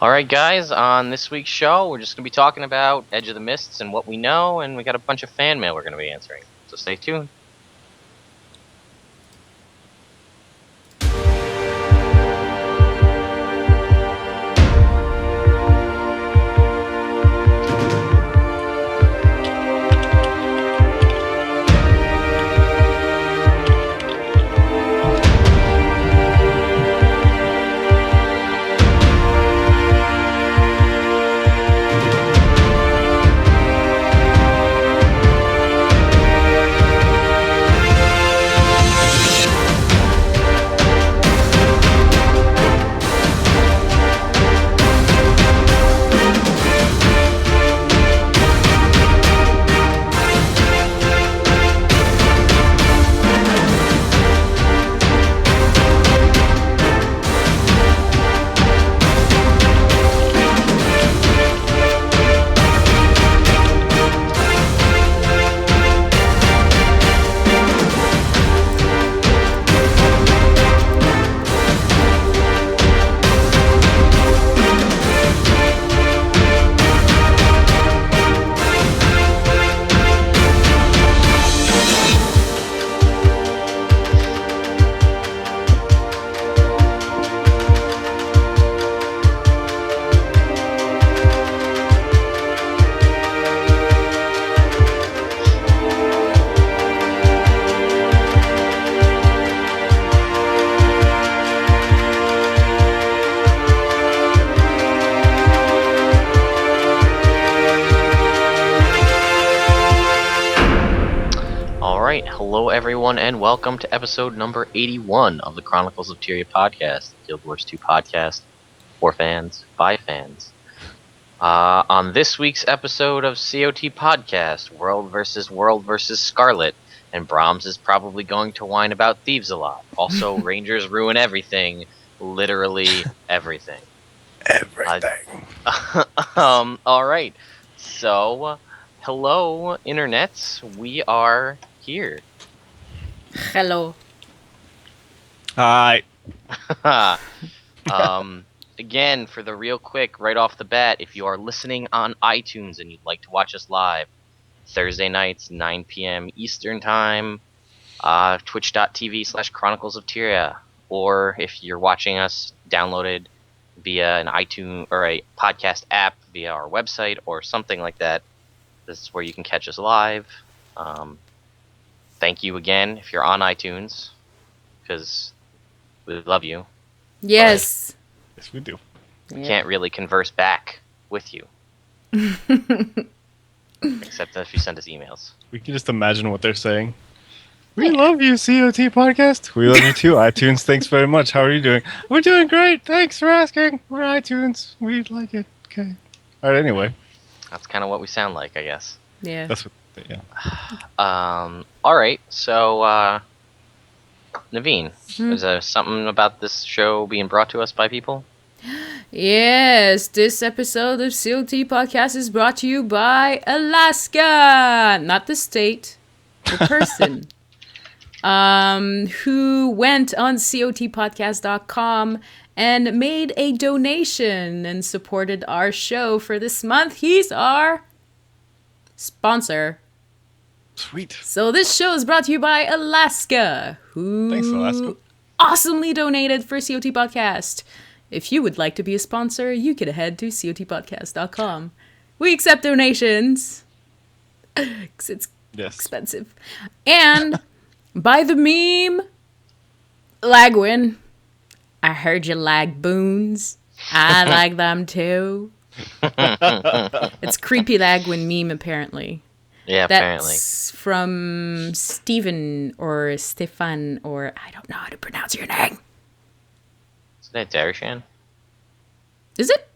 All right, guys, on this week's show, we're just going to be talking about Edge of the Mists and what we know, and we got a bunch of fan mail we're going to be answering. So stay tuned. Hello, everyone, and welcome to episode number 81 of the Chronicles of Tyria podcast, Guild Wars 2 podcast for fans, by fans. On this week's episode of CoTpodcast, World vs. Scarlet, and Bromms is probably going to whine about thieves a lot. Also, Rangers ruin everything, literally everything. Everything. Alright, so, hello, internets, we are here. Hello. Hi. Again, for the real quick, right off the bat, if you are listening on iTunes and you'd like to watch us live, Thursday nights, 9 p.m. Eastern Time, twitch.tv/Chronicles of Tyria. Or if you're watching us downloaded via an iTunes or a podcast app via our website or something like that, this is where you can catch us live. Thank you again if you're on iTunes, because we love you. Yes. Yes, we do. We can't really converse back with you. Except if you send us emails. We can just imagine what they're saying. We love you, COT Podcast. We love you too, iTunes. Thanks very much. How are you doing? We're doing great. Thanks for asking. We're iTunes. We like it. Okay. All right, anyway. That's kind of what we sound like, I guess. Yeah. That's what, yeah. Alright, so, Naveen, is there something about this show being brought to us by people? Yes, this episode of COT Podcast is brought to you by Alaska. Not the state, the person. Who went on CoTpodcast.com and made a donation and supported our show for this month. He's our sponsor. Sweet. So this show is brought to you by Alaska, who Thanks, Alaska. awesomely donated for COT Podcast. If you would like to be a sponsor, you can head to CoTpodcast.com. We accept donations, because it's expensive. And by the meme, lagywn. I heard you like boons. I like them too. It's creepy lagywn meme, apparently. Yeah, apparently. That's from Steven or Stefan, or I don't know how to pronounce your name. Is that Darishan? Is it?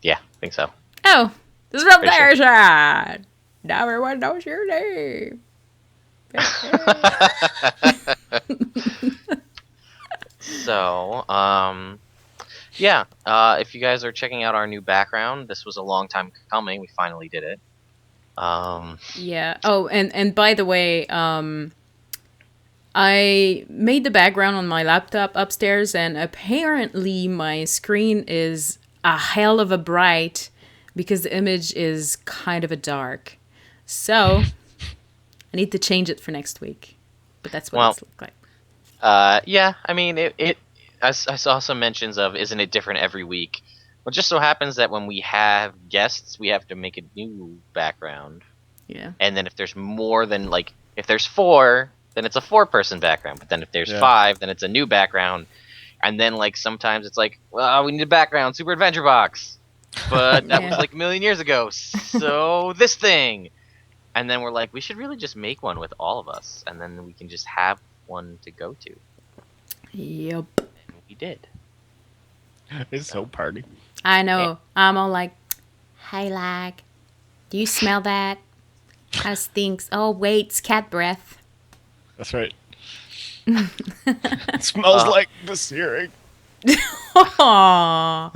Yeah, I think so. Oh, this is from Pretty their sure. side. Now everyone knows your name. So, yeah, if you guys are checking out our new background, this was a long time coming. We finally did it. Yeah. Oh, and by the way, I made the background on my laptop upstairs, and apparently my screen is a hell of a bright because the image is kind of a dark. So I need to change it for next week. But that's what it's look like. Yeah, I mean, I saw some mentions of, isn't it different every week? Well, it just so happens that when we have guests, we have to make a new background. Yeah. And then if there's more than, like, if there's 4, then it's a 4-person background. But then if there's 5, then it's a new background. And then, like, sometimes it's like, well, we need a background, Super Adventure Box. But that was, like, a million years ago. So this thing. And then we're like, we should really just make one with all of us. And then we can just have one to go to. Yep. And we did. It's so party. I know. I'm all like, hey, lag. Do you smell that? Kind of stinks. Oh, wait, it's cat breath. That's right. It smells like the searing. Aww.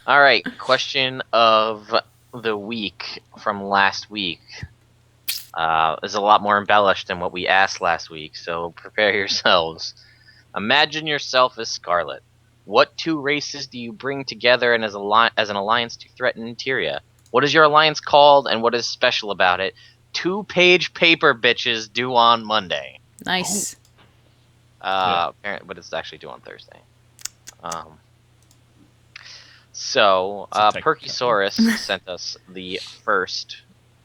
All right, question of the week from last week is a lot more embellished than what we asked last week, so prepare yourselves. Imagine yourself as Scarlet. What 2 races do you bring together and as an alliance to threaten Tyria? What is your alliance called, and what is special about it? 2-page paper, bitches, due on Monday. Nice. But it's actually due on Thursday. So, Perkysaurus sent us the first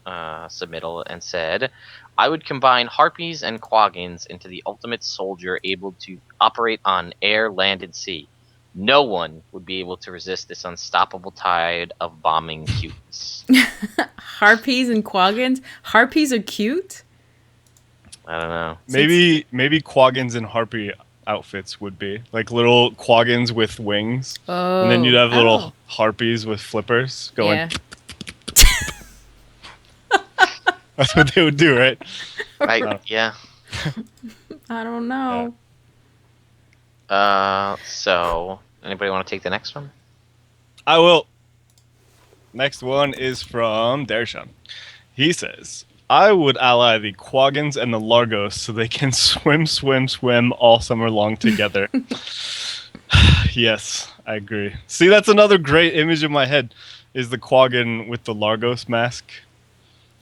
submittal and said, I would combine harpies and quaggins into the ultimate soldier able to operate on air, land, and sea. No one would be able to resist this unstoppable tide of bombing cuteness. Harpies and quaggins? Harpies are cute? I don't know. Maybe quaggins and harpy outfits would be like little quaggins with wings, and then you'd have little harpies with flippers going. Yeah. That's what they would do, right? Right? Yeah. I don't know. So, anybody want to take the next one? I will. Next one is from Darshan. He says, I would ally the quaggins and the largos so they can swim all summer long together. Yes, I agree. See, that's another great image in my head, is the quaggin with the largos mask.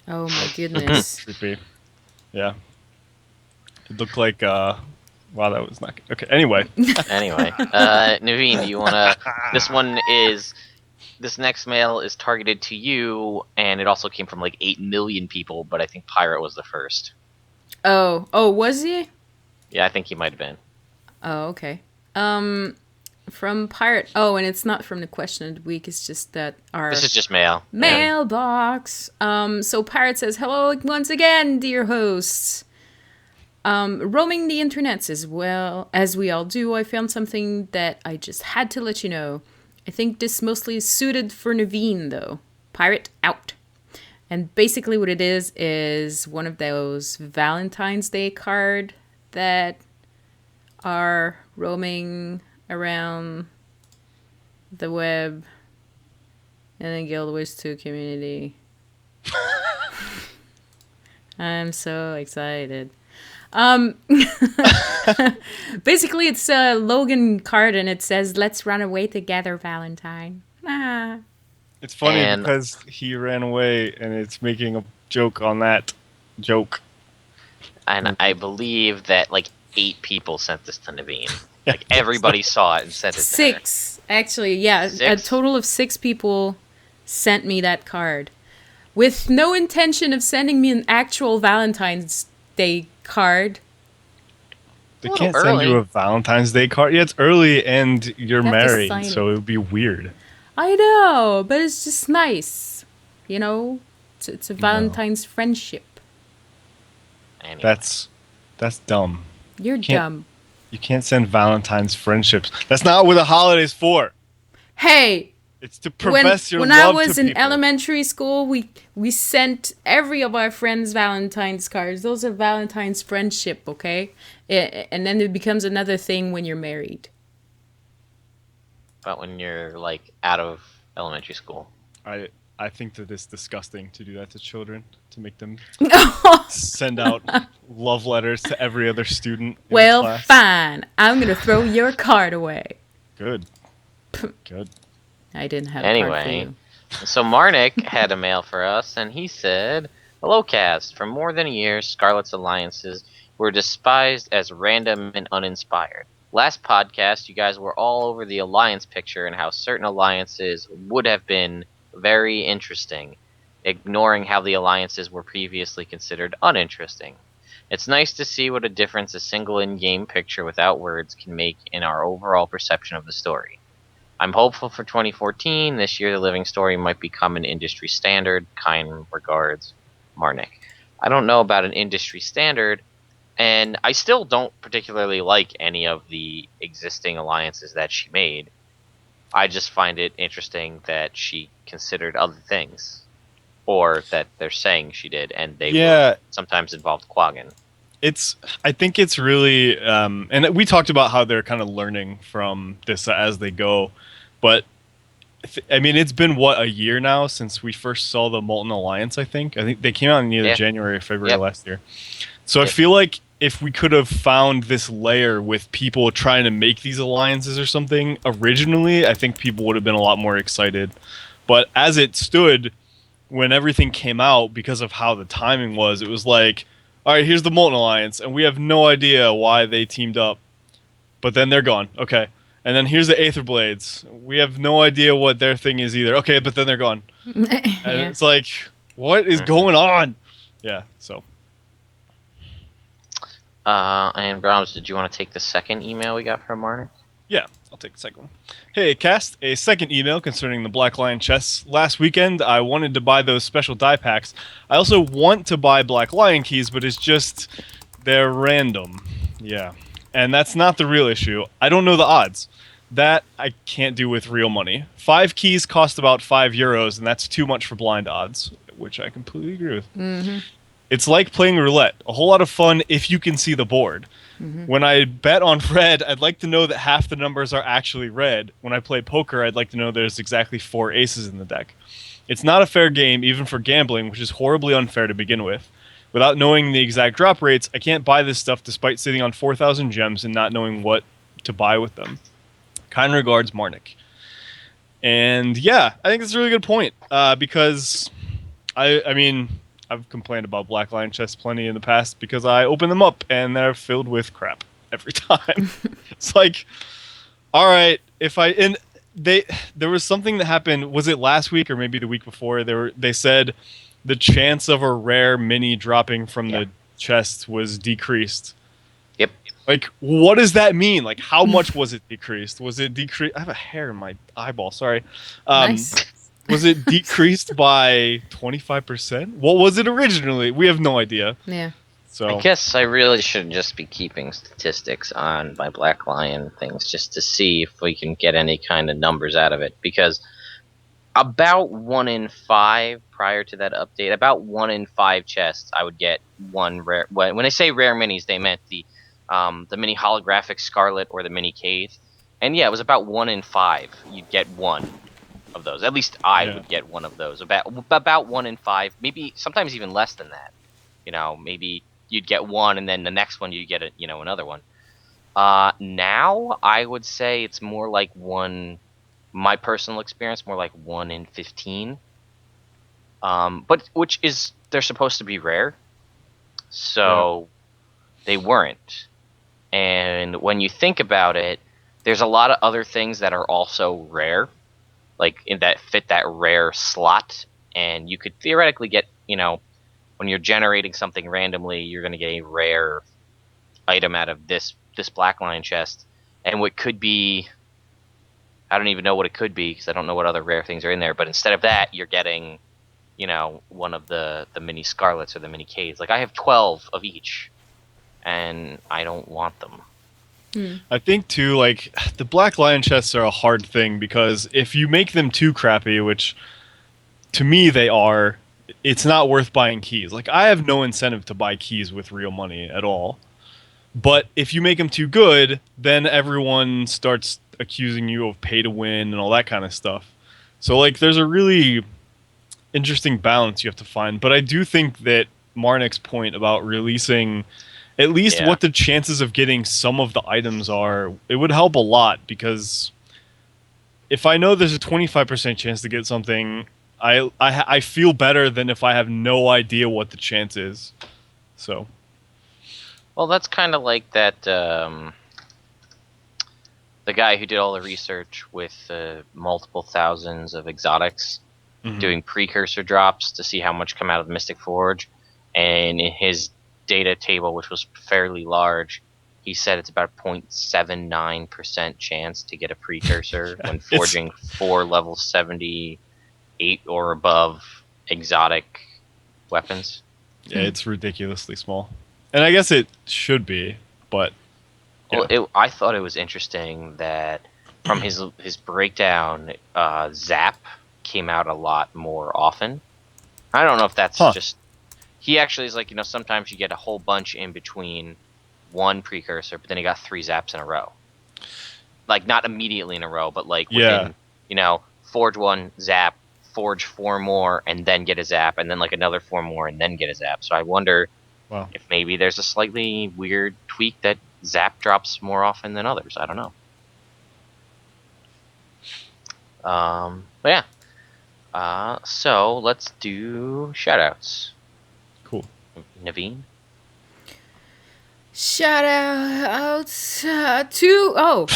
Oh my goodness. Creepy. Yeah. It looked like, wow, that was not good. Okay, anyway. Naveen, do you want to... This next mail is targeted to you, and it also came from like 8 million people, but I think Pirate was the first. Oh, was he? Yeah, I think he might have been. Oh, okay. From Pirate. Oh, and it's not from the question of the week. It's just that our... This is just mail. Mailbox. So Pirate says, hello once again, dear hosts. Roaming the internets as well as we all do, I found something that I just had to let you know. I think this mostly is suited for Naveen, though. Pirate out. And basically what it is one of those Valentine's Day card that are roaming around the web and the Guild Wars 2 community. I'm so excited. Basically, it's a Logan card, and it says, "Let's run away together, Valentine." Ah. It's funny because he ran away, and it's making a joke on that joke. And I believe that like 8 people sent this to Naveen. Like everybody saw it and sent it. 6, actually, yeah, 6? a total of 6 people sent me that card, with no intention of sending me an actual Valentine's Day card. They can't send you a Valentine's Day card. Yeah, it's early and you're married, so it would be weird. I know, but it's just nice. You know? It's a Valentine's friendship. Anyway. That's dumb. You're dumb. You can't send Valentine's friendships. That's not what the holiday's for. Hey! It's to profess your love to people. When I was in people. elementary school, we sent every of our friends Valentine's cards. Those are Valentine's friendship, okay? And then it becomes another thing when you're married. But when you're like out of elementary school. I think that it's disgusting to do that to children, to make them send out love letters to every other student in class. Fine. I'm going to throw your card away. Good. Good. I didn't have a card for Anyway, you. so Marnik had a mail for us, and he said, "Hello, cast. For more than a year, Scarlet's alliances were despised as random and uninspired. Last podcast, you guys were all over the alliance picture and how certain alliances would have been very interesting, ignoring how the alliances were previously considered uninteresting. It's nice to see what a difference a single in-game picture without words can make in our overall perception of the story. I'm hopeful for 2014. This year, the living story might become an industry standard. Kind regards, Marnik." I don't know about an industry standard, and I still don't particularly like any of the existing alliances that she made. I just find it interesting that she considered other things, or that they're saying she did, and they were sometimes involved Quaggan. I think it's really, and we talked about how they're kind of learning from this as they go, but I mean, it's been a year now since we first saw the Molten Alliance. I think they came out in either January or February last year. So I feel like if we could have found this layer with people trying to make these alliances or something originally, I think people would have been a lot more excited. But as it stood, when everything came out, because of how the timing was, it was like, all right, here's the Molten Alliance, and we have no idea why they teamed up. But then they're gone. Okay. And then here's the Aether Blades. We have no idea what their thing is either. Okay, but then they're gone. And it's like, what is going on? Yeah, so. And Bromms, did you want to take the second email we got from Marnik? Yeah, I'll take the second one. Hey, cast, a second email concerning the Black Lion chests. Last weekend, I wanted to buy those special die packs. I also want to buy Black Lion keys, but it's just, they're random. Yeah. And that's not the real issue. I don't know the odds. That I can't do with real money. 5 keys cost about €5, and that's too much for blind odds, which I completely agree with. Mm-hmm. It's like playing roulette. A whole lot of fun if you can see the board. Mm-hmm. When I bet on red, I'd like to know that half the numbers are actually red. When I play poker, I'd like to know there's exactly 4 aces in the deck. It's not a fair game, even for gambling, which is horribly unfair to begin with. Without knowing the exact drop rates, I can't buy this stuff despite sitting on 4,000 gems and not knowing what to buy with them. Kind regards, Marnik. And yeah, I think it's a really good point, because I mean, I've complained about Black Lion chests plenty in the past because I open them up and they're filled with crap every time. It's like, all right, there was something that happened, was it last week or maybe the week before? They said the chance of a rare mini dropping from the chest was decreased. Yep. Like, what does that mean? Like, how much was it decreased? Was it decreased? I have a hair in my eyeball. Sorry. Nice. Was it decreased by 25%? What was it originally? We have no idea. Yeah. So I guess I really should just be keeping statistics on my Black Lion things just to see if we can get any kind of numbers out of it, because about 1 in 5 prior to that update, about 1 in 5 chests I would get one rare. When they say rare minis, they meant the mini holographic Scarlet or the mini Cave. And yeah, it was about 1 in 5 you'd get one of those. At least I would get one of those. About 1 in 5, maybe sometimes even less than that. You know, maybe you'd get one and then the next one you get another one. Now I would say it's more like one. My personal experience, more like 1 in 15. But which is, they're supposed to be rare, so they weren't. And when you think about it, there's a lot of other things that are also rare, like that fit that rare slot, and you could theoretically get, when you're generating something randomly, you're going to get a rare item out of this Black Lion chest, and what could be, I don't even know what it could be because I don't know what other rare things are in there. But instead of that, you're getting, one of the mini Scarlets or the mini Caves. Like, I have 12 of each, and I don't want them. I think too, like, the Black Lion chests are a hard thing because if you make them too crappy, which to me they are, it's not worth buying keys. Like, I have no incentive to buy keys with real money at all. But if you make them too good, then everyone starts accusing you of pay to win and all that kind of stuff. So, like, there's a really interesting balance you have to find. But I do think that Marnik's point about releasing at least what the chances of getting some of the items are, it would help a lot, because if I know there's a 25% chance to get something, I feel better than if I have no idea what the chance is. So. Well, that's kind of like that. The guy who did all the research with multiple thousands of exotics, doing precursor drops to see how much come out of the Mystic Forge, and in his data table, which was fairly large, he said it's about 0.79% chance to get a precursor when forging 4 level 78 or above exotic weapons. Yeah, it's ridiculously small. And I guess it should be, but... Yeah. Well, I thought it was interesting that from his breakdown, Zap came out a lot more often. I don't know if that's just... He actually is like, sometimes you get a whole bunch in between one precursor, but then he got 3 Zaps in a row. Like, not immediately in a row, but like within, forge 1, Zap, forge 4 more, and then get a Zap, and then like another 4 more, and then get a Zap. So I wonder if maybe there's a slightly weird tweak that Zap drops more often than others. I don't know. But yeah. So let's do shoutouts. Cool. Naveen? Shout out to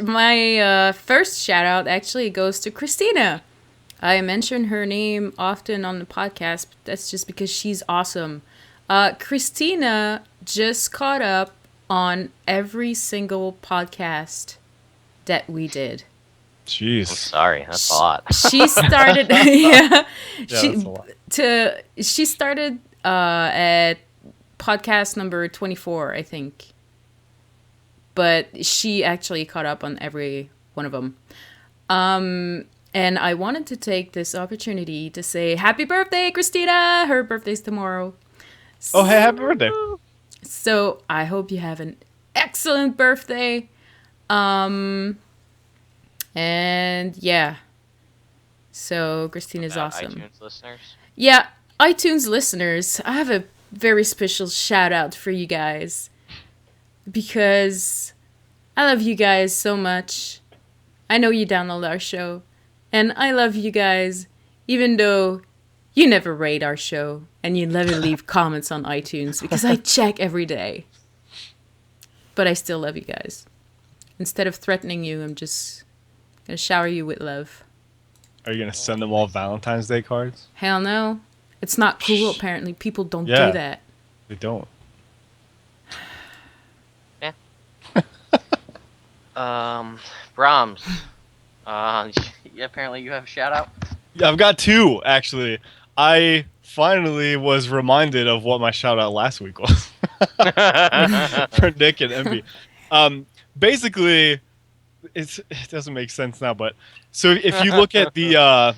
my first shout out actually goes to Christina. I mention her name often on the podcast, but that's just because she's awesome. Christina just caught up on every single podcast that we did. Jeez. I'm sorry, that's a lot. She started that's a lot. She started at podcast number 24, I think. But she actually caught up on every one of them. And I wanted to take this opportunity to say happy birthday, Christina! Her birthday's tomorrow. Oh, hey, happy birthday. So I hope you have an excellent birthday. And yeah. So Christina's awesome. iTunes listeners? Yeah, iTunes listeners. I have a very special shout out for you guys. Because I love you guys so much. I know you download our show. And I love you guys, even though you never rate our show and you never leave comments on iTunes because I check every day. But I still love you guys. Instead of threatening you, I'm just going to shower you with love. Are you going to send them all Valentine's Day cards? Hell no. It's not cool, apparently. People don't do that. They don't. Yeah. Bromms. Apparently you have a shout out. Yeah, I've got 2 actually. I finally was reminded of what my shout out last week was for Nick and Envy. Basically, it doesn't make sense now, but so if you look at the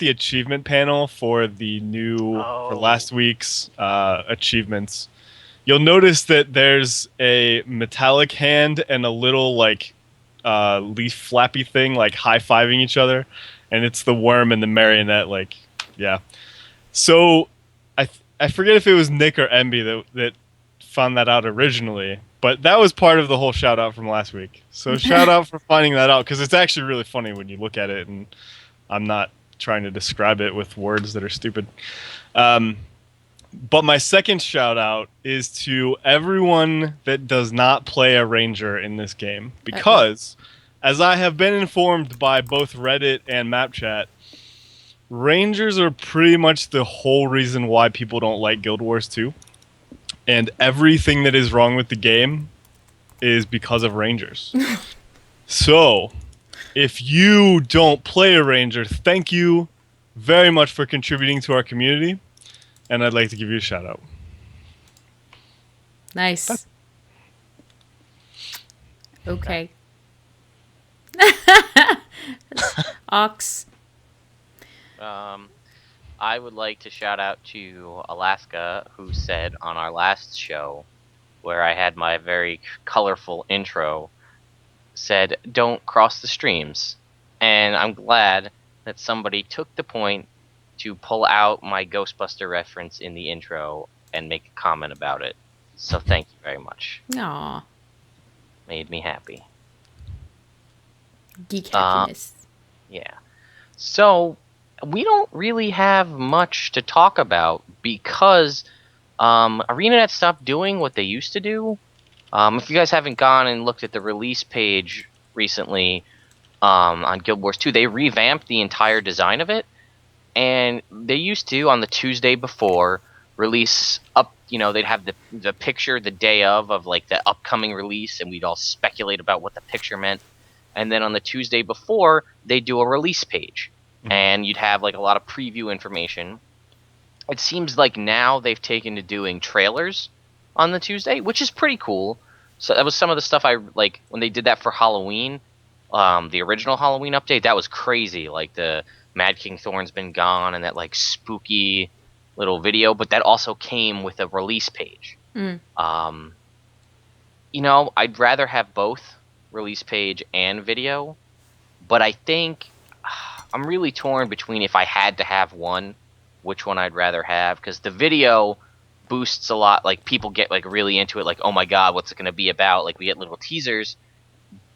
achievement panel for the for last week's achievements, you'll notice that there's a metallic hand and a little like leaf flappy thing like high-fiving each other, and it's the worm and the marionette, like, yeah. So I forget if it was Nick or Envy that found that out originally, but that was part of the whole shout out from last week. So shout out for finding that out, because it's actually really funny when you look at it, and I'm not trying to describe it with words that are stupid. But my second shout out is to everyone that does not play a ranger in this game, because as I have been informed by both Reddit and MapChat, rangers are pretty much the whole reason why people don't like Guild Wars 2. And everything that is wrong with the game is because of rangers. So, if you don't play a ranger, thank you very much for contributing to our community. And I'd like to give you a shout out. Nice. Okay. Ox. I would like to shout out to Alaska, who said on our last show, where I had my very colorful intro, said, "Don't cross the streams." And I'm glad that somebody took the point to pull out my Ghostbuster reference in the intro and make a comment about it. So thank you very much. Aw. Made me happy. Geek happiness. Yeah. So we don't really have much to talk about because ArenaNet stopped doing what they used to do. If you guys haven't gone and looked at the release page recently on Guild Wars 2, they revamped the entire design of it. And they used to, on the Tuesday before, release up, they'd have the picture the day of like the upcoming release, and we'd all speculate about what the picture meant. And then on the Tuesday before, they'd do a release page. And you'd have like a lot of preview information. It seems like now they've taken to doing trailers on the Tuesday, which is pretty cool. So that was some of the stuff I like when they did that for Halloween, the original Halloween update. That was crazy. Like the Mad King Thorn's been gone and that like spooky little video, but that also came with a release page. I'd rather have both release page and video, but I think I'm really torn between if I had to have one, which one I'd rather have, because the video boosts a lot. Like people get like really into it, like, oh my god, what's it going to be about? Like we get little teasers,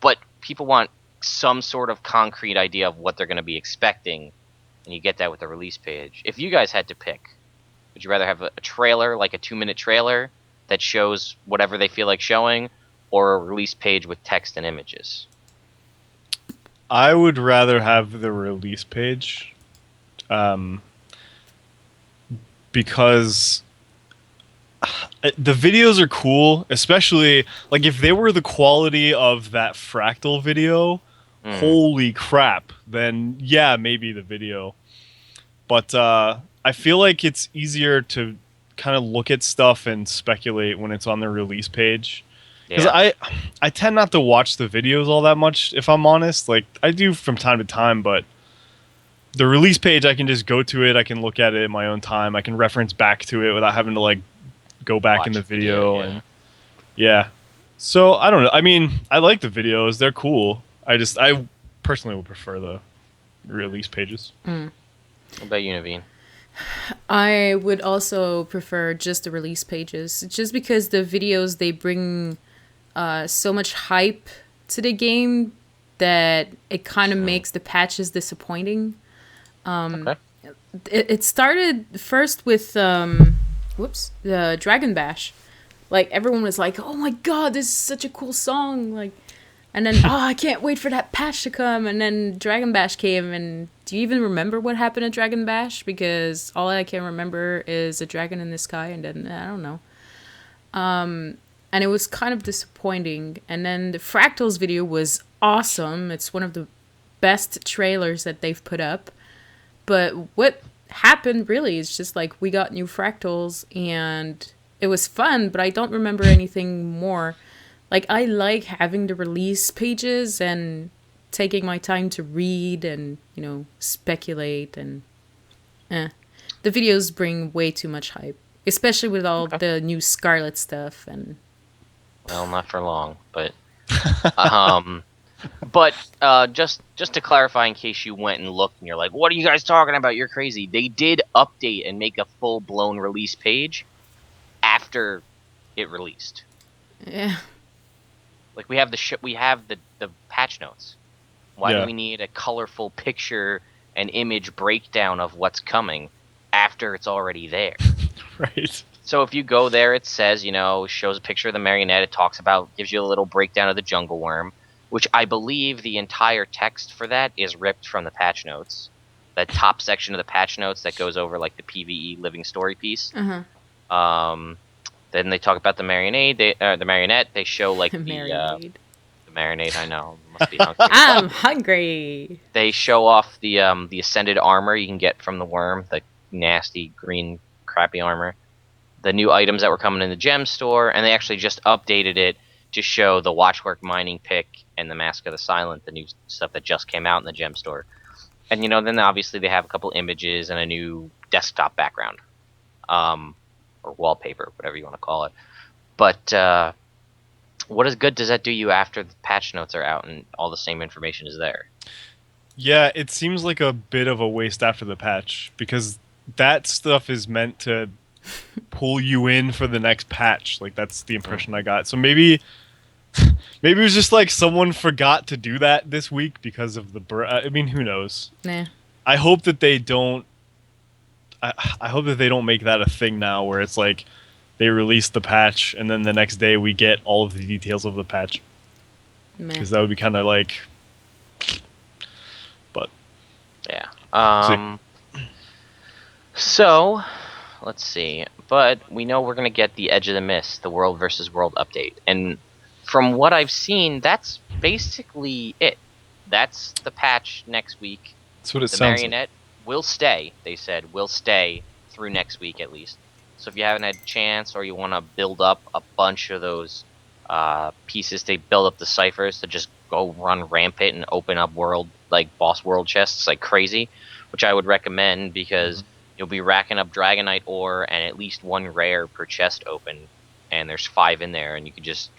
but people want some sort of concrete idea of what they're going to be expecting, and you get that with the release page. If you guys had to pick, would you rather have a trailer, like a 2-minute trailer that shows whatever they feel like showing, or a release page with text and images? I would rather have the release page, because the videos are cool, especially like if they were the quality of that Fractal video. Holy crap! Then yeah, maybe the video. But I feel like it's easier to kind of look at stuff and speculate when it's on the release page. Because I tend not to watch the videos all that much, if I'm honest. Like I do from time to time, but the release page, I can just go to it. I can look at it in my own time. I can reference back to it without having to like go back in the video. And yeah. So I don't know. I mean, I like the videos. They're cool. I personally would prefer the release pages. What about you, Naveen? I would also prefer just the release pages, just because the videos, they bring so much hype to the game that it kind of makes the patches disappointing. It started first with the Dragon Bash. Like everyone was like, "Oh my god, this is such a cool song!" Like, and then I can't wait for that patch to come. And then Dragon Bash came, and do you even remember what happened at Dragon Bash? Because all I can remember is a dragon in the sky, and then I don't know. And it was kind of disappointing. And then the Fractals video was awesome. It's one of the best trailers that they've put up. But what happened really is just like we got new Fractals, and it was fun, but I don't remember anything more. Like, I like having the release pages and taking my time to read and, speculate. And the videos bring way too much hype, especially with all the new Scarlet stuff. And well, not for long, but just to clarify, in case you went and looked and you're like, "What are you guys talking about? You're crazy." They did update and make a full-blown release page after it released. Yeah. Like we have the patch notes. Why do we need a colorful picture and image breakdown of what's coming after it's already there? Right. So if you go there, it says, shows a picture of the Marionette. It gives you a little breakdown of the Jungle Worm, which I believe the entire text for that is ripped from the patch notes. That top section of the patch notes that goes over like the PvE living story piece. Then they talk about the Marionette. They show like the Marinade. I know, must be hungry. I'm hungry. They show off the ascended armor you can get from the worm, the nasty green crappy armor. The new items that were coming in the gem store, and they actually just updated it to show the Watchwork mining pick and the Mask of the Silent, the new stuff that just came out in the gem store. And then obviously they have a couple images and a new desktop background. Or wallpaper, whatever you want to call it. But what good does that do you after the patch notes are out and all the same information is there? Yeah, it seems like a bit of a waste after the patch, because that stuff is meant to pull you in for the next patch. Like that's the impression I got. So maybe Maybe it was just like someone forgot to do that this week because of the. I mean, who knows? Nah. I hope that they don't. I hope that they don't make that a thing now, where it's like they release the patch and then the next day we get all of the details of the patch. Because that would be kind of like. But. Yeah. So, let's see. But we know we're going to get the Edge of the Mist, the World versus World update. And from what I've seen, that's basically it. That's the patch next week. That's what it the sounds Marionette will stay, they said. Will stay through next week at least. So if you haven't had a chance or you want to build up a bunch of those pieces to build up the ciphers to just go run rampant and open up boss world chests like crazy, which I would recommend because you'll be racking up Dragonite ore and at least one rare per chest open, and there's 5 in there, and you could just,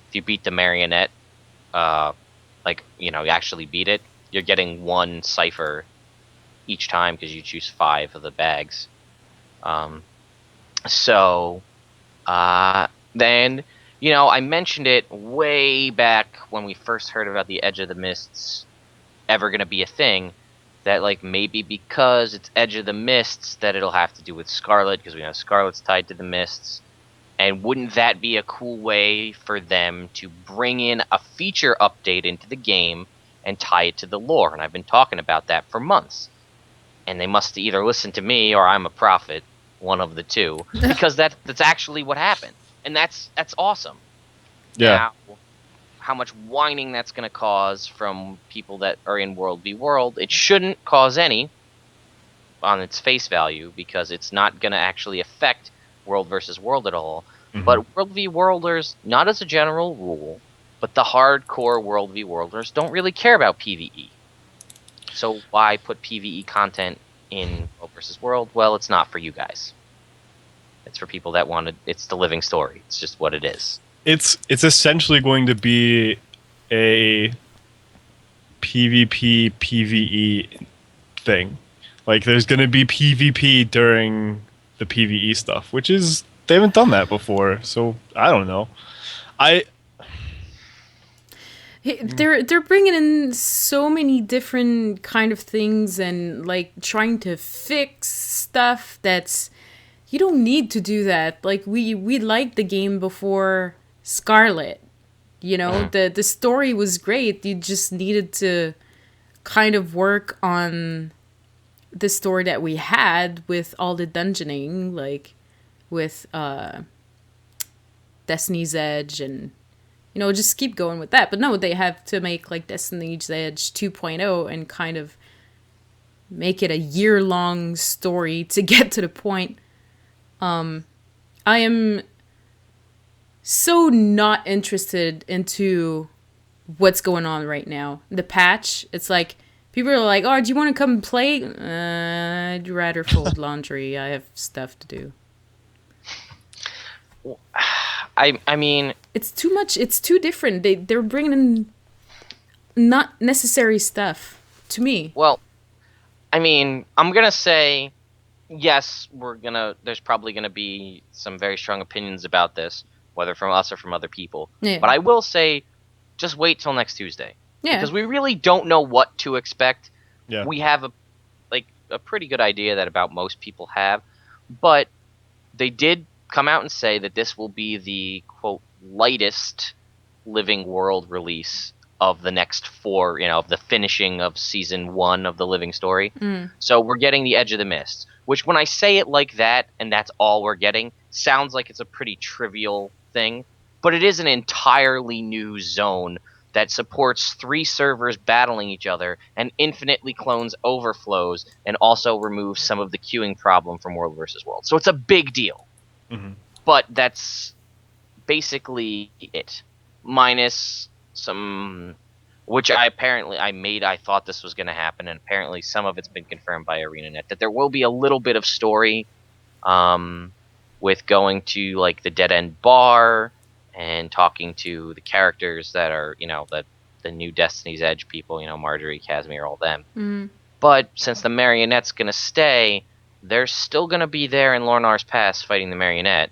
if you beat the Marionette, you actually beat it, you're getting 1 cipher each time because you choose 5 of the bags. Then, I mentioned it way back when we first heard about the Edge of the Mists ever going to be a thing, that maybe because it's Edge of the Mists that it'll have to do with Scarlet, because we know Scarlet's tied to the Mists. And wouldn't that be a cool way for them to bring in a feature update into the game and tie it to the lore? And I've been talking about that for months. And they must either listen to me or I'm a prophet, one of the two, because that's actually what happened. And that's awesome. Yeah. Now, how much whining that's going to cause from people that are in World v. World, it shouldn't cause any on its face value, because it's not going to actually affect World versus World at all. Mm-hmm. But World v. Worlders, not as a general rule, but the hardcore World v. Worlders don't really care about PvE. So why put PvE content in World versus World? Well, it's not for you guys. It's for people that want it. It's the living story. It's just what it is. It's essentially going to be a PvP PvE thing. Like, there's going to be PvP during the PvE stuff, which is, they haven't done that before. So I don't know. They're bringing in so many different kind of things and trying to fix stuff that's, you don't need to do that. We liked the game before Scarlet. The story was great. You just needed to kind of work on the story that we had with all the dungeoning, with Destiny's Edge, and just keep going with that. But no, they have to make Destiny's Edge 2.0 and kind of make it a year-long story to get to the point. I am so not interested into what's going on right now. The patch, it's people are like, oh, do you want to come and play? I'd rather fold laundry. I have stuff to do. I mean, it's too much. It's too different. They're bringing in not necessary stuff to me. Well, I mean, I'm gonna say yes. There's probably gonna be some very strong opinions about this, whether from us or from other people. Yeah. But I will say, just wait till next Tuesday. Yeah. Because we really don't know what to expect. Yeah. We have a pretty good idea that about most people have, but they did come out and say that this will be the, quote, lightest Living World release of the next 4, of the finishing of Season 1 of the Living Story. So we're getting the Edge of the Mist, which when I say it like that, and that's all we're getting, sounds like it's a pretty trivial thing, but it is an entirely new zone that supports 3 servers battling each other and infinitely clones overflows and also removes some of the queuing problem from World versus World. So it's a big deal. Mm-hmm. But that's basically it. Minus some, which I thought this was going to happen, and apparently some of it's been confirmed by ArenaNet, that there will be a little bit of story with going to the Dead End Bar and talking to the characters that are, the new Destiny's Edge people, Marjorie, Casimir, all them. Mm-hmm. But since the Marionette's going to stay, they're still going to be there in Lornar's Pass fighting the Marionette,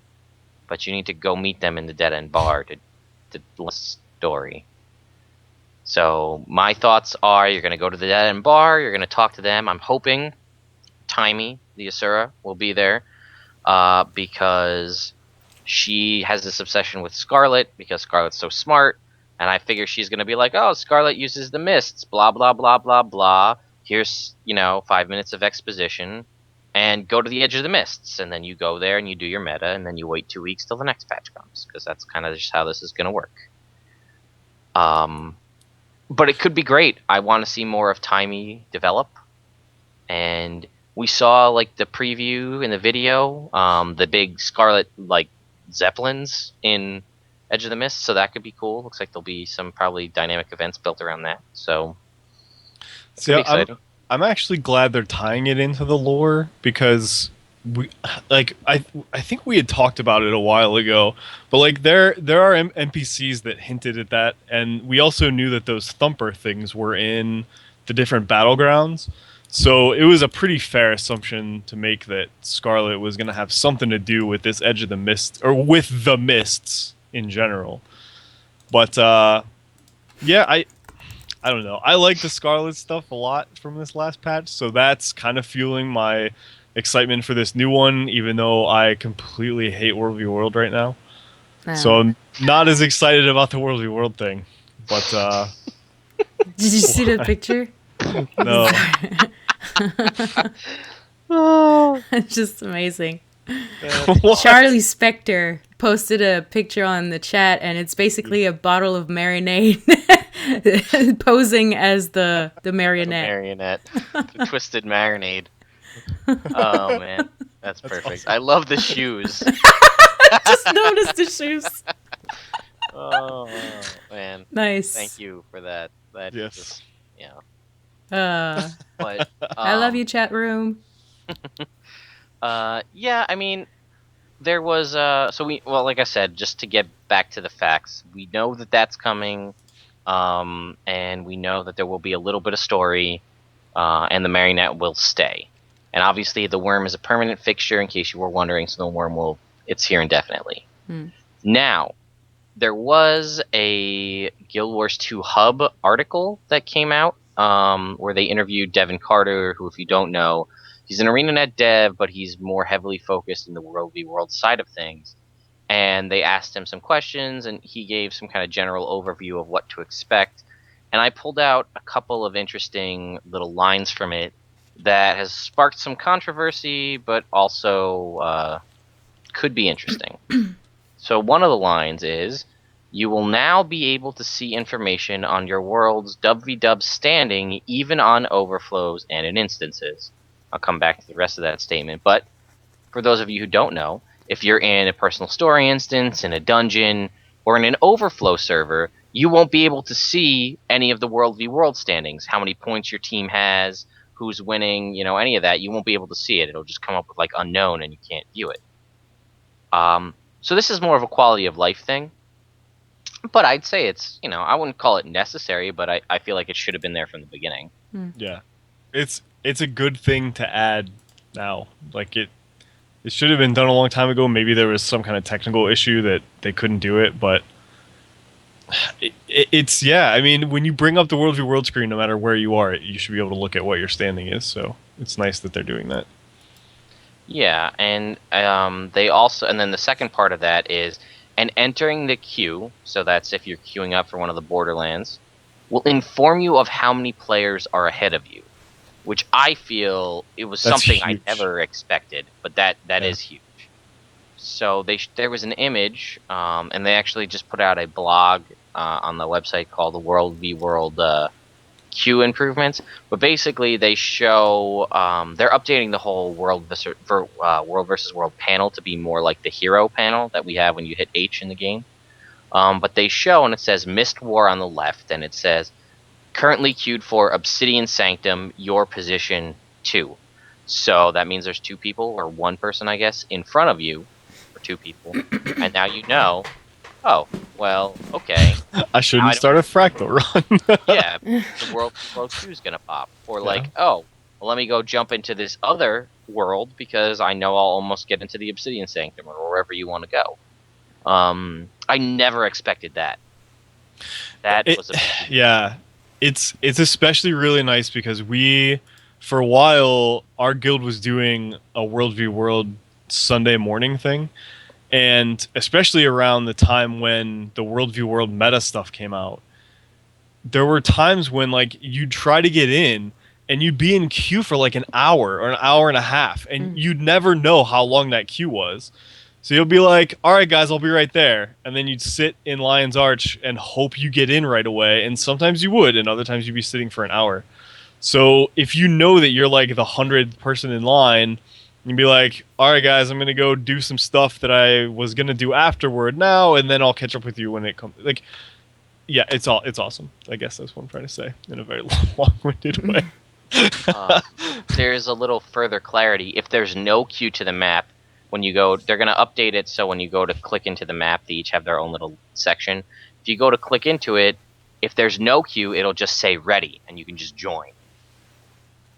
but you need to go meet them in the Dead End Bar to story. So my thoughts are you're going to go to the Dead End Bar, you're going to talk to them. I'm hoping Taimi, the Asura, will be there because she has this obsession with Scarlet because Scarlet's so smart. And I figure she's going to be like, oh, Scarlet uses the mists, blah, blah, blah, blah, blah. Here's, 5 minutes of exposition. And go to the edge of the mists. And then you go there and you do your meta. And then you wait 2 weeks till the next patch comes. Because that's kind of just how this is going to work. But it could be great. I want to see more of Taimi develop. And we saw, like, the preview in the video. The big Scarlet, like, Zeppelins in Edge of the Mist, so that could be cool. Looks like there'll be some probably dynamic events built around that. So it's gonna be exciting. I'm actually glad they're tying it into the lore because I think we had talked about it a while ago, but like there are NPCs that hinted at that, and we also knew that those thumper things were in the different battlegrounds. So it was a pretty fair assumption to make that Scarlet was going to have something to do with this Edge of the Mist, or with the Mists in general. But yeah, I don't know. I like the Scarlet stuff a lot from this last patch, so that's kind of fueling my excitement for this new one, even though I completely hate World v World right now. Oh. So I'm not as excited about the World v World thing. But did you see the picture? No. Oh, it's just amazing. Charlie Spector posted a picture on the chat, and it's basically a bottle of Marionette posing as the Marionette. The Marionette. The twisted Marinade. Oh, man. That's perfect. Awesome. I love the shoes. Just noticed the shoes. Oh, man. Nice. Thank you for that. That yes. Just, yeah. But I love you, chat room. Yeah, I mean, there was like I said, just to get back to the facts, we know that that's coming, and we know that there will be a little bit of story, and the Marionette will stay. And obviously, the Worm is a permanent fixture, in case you were wondering. So the Worm it's here indefinitely. Now, there was a Guild Wars 2 Hub article that came out, where they interviewed Devin Carter, who, if you don't know, he's an ArenaNet dev, but he's more heavily focused in the World v World side of things. And they asked him some questions, and he gave some kind of general overview of what to expect. And I pulled out a couple of interesting little lines from it that has sparked some controversy, but also could be interesting. So one of the lines is, you will now be able to see information on your world's WVW standing, even on overflows and in instances. I'll come back to the rest of that statement, but for those of you who don't know, if you're in a personal story instance, in a dungeon, or in an overflow server, you won't be able to see any of the World v World standings, how many points your team has, who's winning, any of that. You won't be able to see it. It'll just come up with like unknown and you can't view it. So this is more of a quality of life thing, but I'd say it's, I wouldn't call it necessary, but I feel like it should have been there from the beginning. Yeah. It's a good thing to add now. Like it should have been done a long time ago. Maybe there was some kind of technical issue that they couldn't do it, but it's yeah. I mean, when you bring up the World v World screen, no matter where you are, you should be able to look at what your standing is. So it's nice that they're doing that. Yeah, and they also, and then the second part of that is, and entering the queue. So that's if you're queuing up for one of the Borderlands, will inform you of how many players are ahead of you. Which I feel it was That's something huge. I never expected, but that is huge. So there was an image, and they actually just put out a blog on the website called the World v World queue improvements. But basically, they show they're updating the whole World versus World panel to be more like the hero panel that we have when you hit H in the game. But they show, and it says Mist War on the left, and it says, currently queued for Obsidian Sanctum, your position 2. So that means there's 2 people, or 1 person, I guess, in front of you, or 2 people. And now you know, oh, well, okay. I shouldn't start a fractal run. Yeah, the World 2 is going to pop. Or like, oh, well, let me go jump into this other world, because I know I'll almost get into the Obsidian Sanctum, or wherever you want to go. I never expected that. That was a Yeah, it's especially really nice because for a while, our guild was doing a World v World Sunday morning thing, and especially around the time when the World v World meta stuff came out, there were times when like you'd try to get in and you'd be in queue for like an hour or an hour and a half, and you'd never know how long that queue was. So you'll be like, all right, guys, I'll be right there. And then you'd sit in Lion's Arch and hope you get in right away. And sometimes you would, and other times you'd be sitting for an hour. So if you know that you're like the 100th person in line, you'd be like, all right, guys, I'm going to go do some stuff that I was going to do afterward now, and then I'll catch up with you when it comes. Like, yeah, it's awesome. I guess that's what I'm trying to say in a very long-winded way. There's a little further clarity. If there's no queue to the map, when you go, they're going to update it so when you go to click into the map, they each have their own little section. If you go to click into it, if there's no queue, it'll just say ready, and you can just join.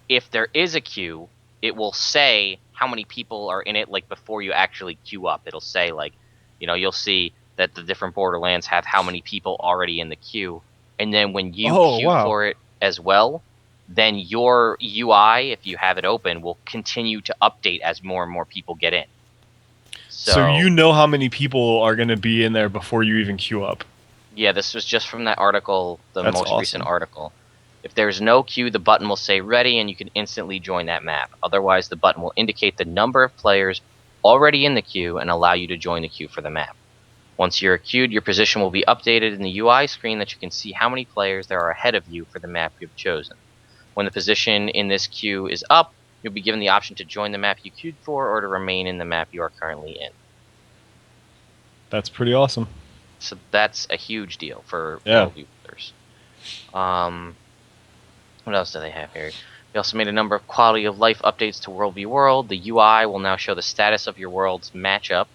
If there is a queue, it will say how many people are in it, like before you actually queue up. It'll say, like, you'll see that the different Borderlands have how many people already in the queue, and then when you queue for it as well, then your UI, if you have it open, will continue to update as more and more people get in. So you know how many people are going to be in there before you even queue up. Yeah, this was just from that article, That's most awesome. Recent article. If there's no queue, the button will say ready, and you can instantly join that map. Otherwise, the button will indicate the number of players already in the queue and allow you to join the queue for the map. Once you're queued, your position will be updated in the UI screen that you can see how many players there are ahead of you for the map you've chosen. When the position in this queue is up, you'll be given the option to join the map you queued for or to remain in the map you are currently in. That's pretty awesome. So that's a huge deal for world viewers. What else do they have here? They also made a number of quality of life updates to World v World. The UI will now show the status of your world's matchup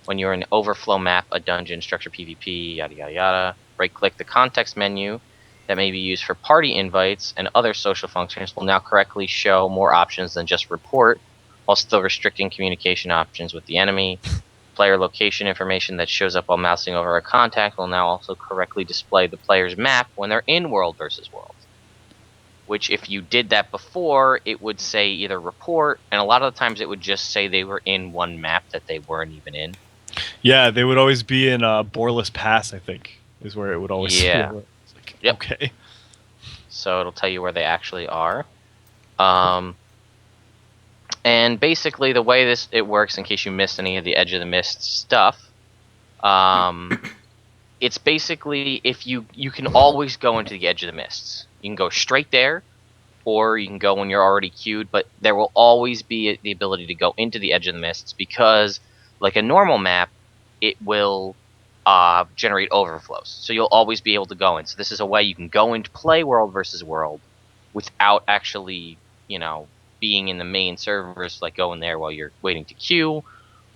when you're in an overflow map, a dungeon, structure PvP, yada yada yada. Right-click the context menu that may be used for party invites and other social functions will now correctly show more options than just report, while still restricting communication options with the enemy. Player location information that shows up while mousing over a contact will now also correctly display the player's map when they're in World versus World. Which, if you did that before, it would say either report, and a lot of the times it would just say they were in one map that they weren't even in. Yeah, they would always be in Boreless Pass, I think, is where it would always say. It's like, yep. Okay. So it'll tell you where they actually are. And basically the way it works, in case you missed any of the Edge of the Mist stuff, it's basically if you can always go into the Edge of the Mists. You can go straight there, or you can go when you're already queued, but there will always be the ability to go into the Edge of the Mists because, like a normal map, it will generate overflows. So you'll always be able to go in. So this is a way you can go in to play World versus World without actually, being in the main servers, like going there while you're waiting to queue.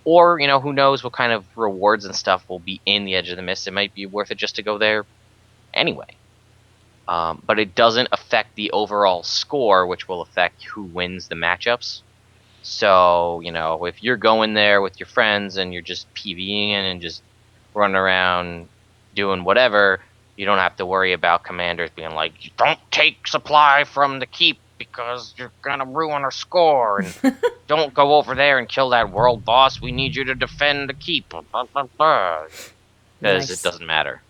Or, who knows what kind of rewards and stuff will be in the Edge of the Mist. It might be worth it just to go there anyway. But it doesn't affect the overall score, which will affect who wins the matchups. So, if you're going there with your friends and you're just PvEing and just running around doing whatever, you don't have to worry about commanders being like, don't take supply from the keep because you're going to ruin our score. And don't go over there and kill that world boss. We need you to defend the keep. Because it doesn't matter.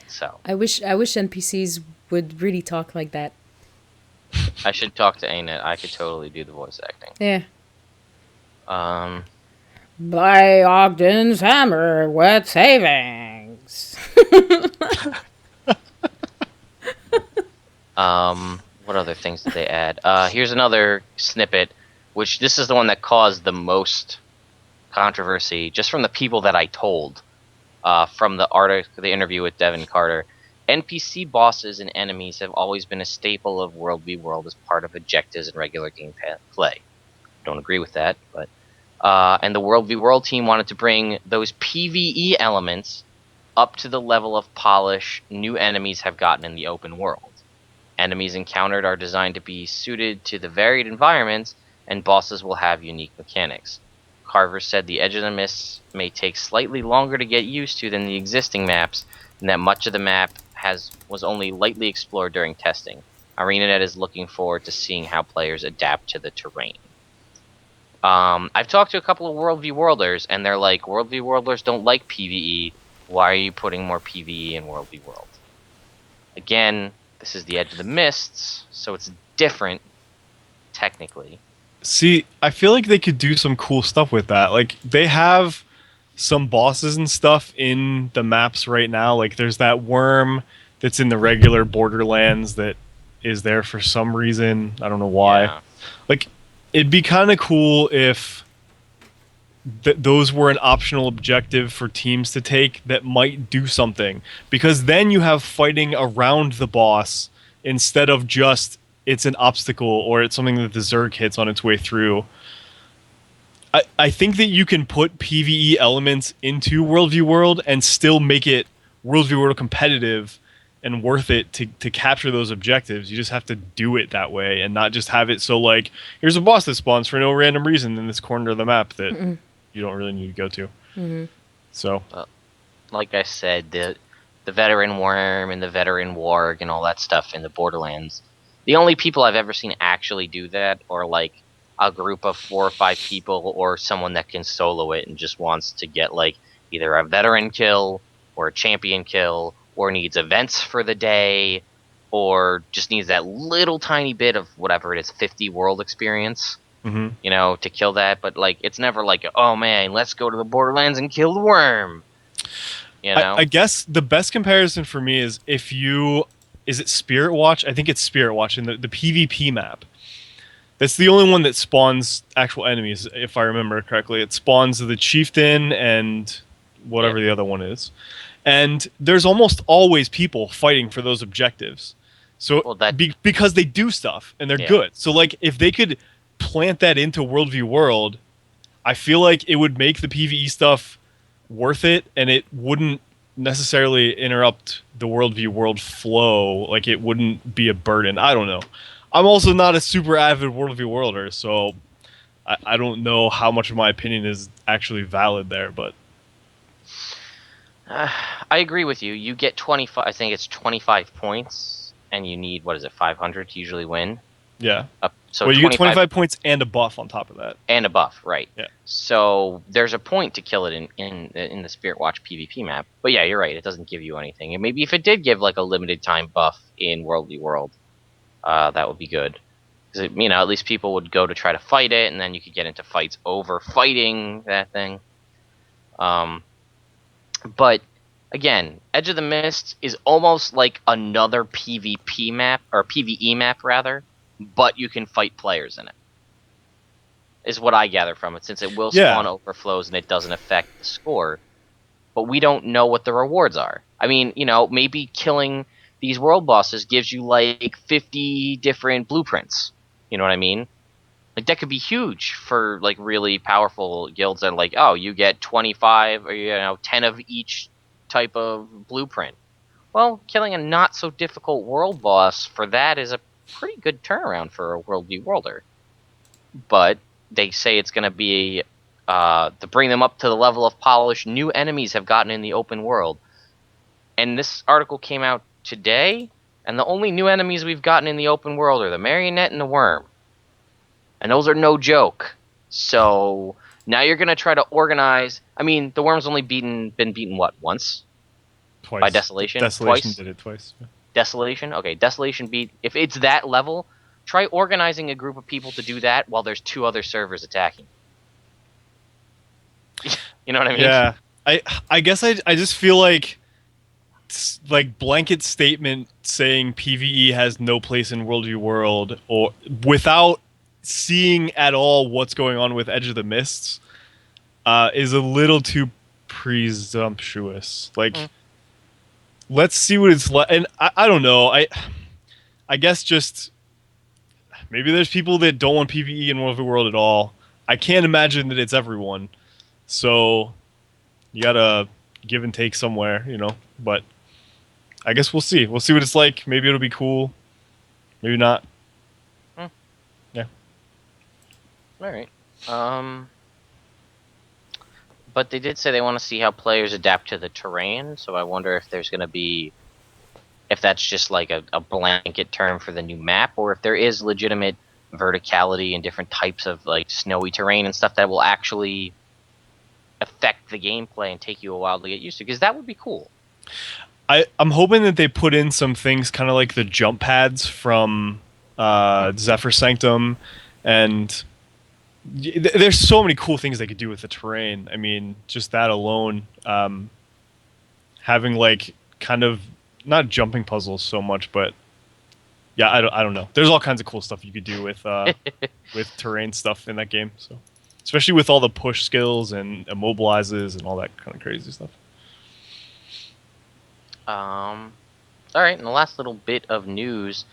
So I wish NPCs would really talk like that. I should talk to Anet. I could totally do the voice acting. Yeah. Buy Ogden's hammer with savings. What other things did they add? Here's another snippet, which this is the one that caused the most controversy, just from the people that I told. From the interview with Devin Carter. NPC bosses and enemies have always been a staple of World v World as part of objectives and regular gameplay. Don't agree with that, but and the World v World team wanted to bring those PvE elements up to the level of polish new enemies have gotten in the open world. Enemies encountered are designed to be suited to the varied environments, and bosses will have unique mechanics. Carver said the Edge of the Mists may take slightly longer to get used to than the existing maps, and that much of the map was only lightly explored during testing. Marionette is looking forward to seeing how players adapt to the terrain. I've talked to a couple of Worldview Worlders, and they're like, Worldview Worlders don't like PvE. Why are you putting more PvE in Worldview World? Again, this is the Edge of the Mists, so it's different, technically. See, I feel like they could do some cool stuff with that. Like, they have some bosses and stuff in the maps right now. Like, there's that worm that's in the regular Borderlands that is there for some reason. I don't know why. Yeah. Like, it'd be kind of cool if those were an optional objective for teams to take that might do something. Because then you have fighting around the boss instead of just it's an obstacle or it's something that the Zerg hits on its way through. I think that you can put PvE elements into Worldview World and still make it Worldview World competitive and worth it to capture those objectives. You just have to do it that way and not just have it so like, here's a boss that spawns for no random reason in this corner of the map that you don't really need to go to. So, like I said, the veteran worm and the veteran warg and all that stuff in the Borderlands. The only people I've ever seen actually do that are like a group of 4 or 5 people or someone that can solo it and just wants to get like either a veteran kill or a champion kill or needs events for the day or just needs that little tiny bit of whatever it is, 50 world experience, you know, to kill that. But like, it's never like, oh man, let's go to the Borderlands and kill the worm. You know? I guess the best comparison for me is if you... Is it Spirit Watch? I think it's Spirit Watch in the PvP map. That's the only one that spawns actual enemies, if I remember correctly. It spawns the Chieftain and whatever the other one is. And there's almost always people fighting for those objectives. So because they do stuff and they're good. So like if they could plant that into Worldview World, I feel like it would make the PvE stuff worth it and it wouldn't necessarily interrupt the Worldview World flow. Like it wouldn't be a burden. I don't know. I'm also not a super avid Worldview Worlder, so I don't know how much of my opinion is actually valid there, but I agree with you. You get 25. I think it's 25 points, and you need what is it, 500 to usually win. Yeah. So well, you get 25 points and a buff on top of that. And a buff, right? Yeah. So there's a point to kill it in the Spirit Watch PvP map. But yeah, you're right. It doesn't give you anything. And maybe if it did give like a limited time buff in Worldview World, that would be good. Because you know, at least people would go to try to fight it, and then you could get into fights over fighting that thing. But again, Edge of the Mist is almost like another PvP map, or PvE map rather, but you can fight players in it. Is what I gather from it, since it will spawn overflows and it doesn't affect the score. But we don't know what the rewards are. I mean, you know, maybe killing these world bosses gives you like 50 different blueprints. You know what I mean? Like that could be huge for like really powerful guilds that are like, oh, you get 25 or 10 of each type of blueprint. Well, killing a not so difficult world boss for that is a pretty good turnaround for a Worldview Worlder. But they say it's going to be to bring them up to the level of polish new enemies have gotten in the open world. And this article came out today, and the only new enemies we've gotten in the open world are the Marionette and the Worm. And those are no joke. So now you're going to try to organize... I mean, the Worm's only been beaten, what, once? Twice. By Desolation? Desolation Twice? did it twice. Yeah. Desolation? Okay, Desolation beat... If it's that level, try organizing a group of people to do that while there's 2 other servers attacking. You know what I mean? Yeah. I guess I just feel like blanket statement saying PvE has no place in Worldview World, or without seeing at all what's going on with Edge of the Mists, is a little too presumptuous. Like, let's see what it's like. And I don't know. I guess just maybe there's people that don't want PvE in Worldview World at all. I can't imagine that it's everyone. So you gotta give and take somewhere, you know. But I guess we'll see. We'll see what it's like. Maybe it'll be cool. Maybe not. Yeah. All right. But they did say they want to see how players adapt to the terrain, so I wonder if there's going to be, if that's just like a blanket term for the new map, or if there is legitimate verticality and different types of like snowy terrain and stuff that will actually affect the gameplay and take you a while to get used to, because that would be cool. I'm hoping that they put in some things kind of like the jump pads from Zephyr Sanctum, and there's so many cool things they could do with the terrain. I mean, just that alone, having like kind of not jumping puzzles so much, but yeah, I don't know. There's all kinds of cool stuff you could do with with terrain stuff in that game. So, especially with all the push skills and immobilizes and all that kind of crazy stuff. All right, and the last little bit of news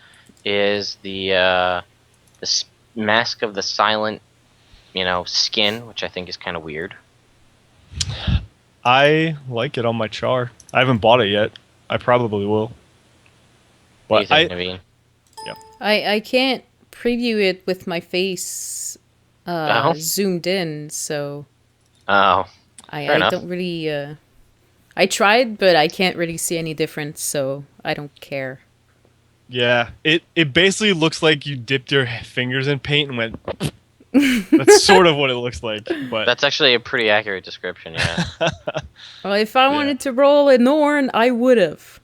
is the Mask of the Silent, skin, which I think is kind of weird. I like it on my char. I haven't bought it yet. I probably will. What do you think, Naveen? Yeah. I can't preview it with my face zoomed in, so Oh, I don't really. I tried, but I can't really see any difference, so I don't care. Yeah, it basically looks like you dipped your fingers in paint and went. That's sort of what it looks like, but that's actually a pretty accurate description. Yeah. Well, if I wanted to roll a Norn, I would have.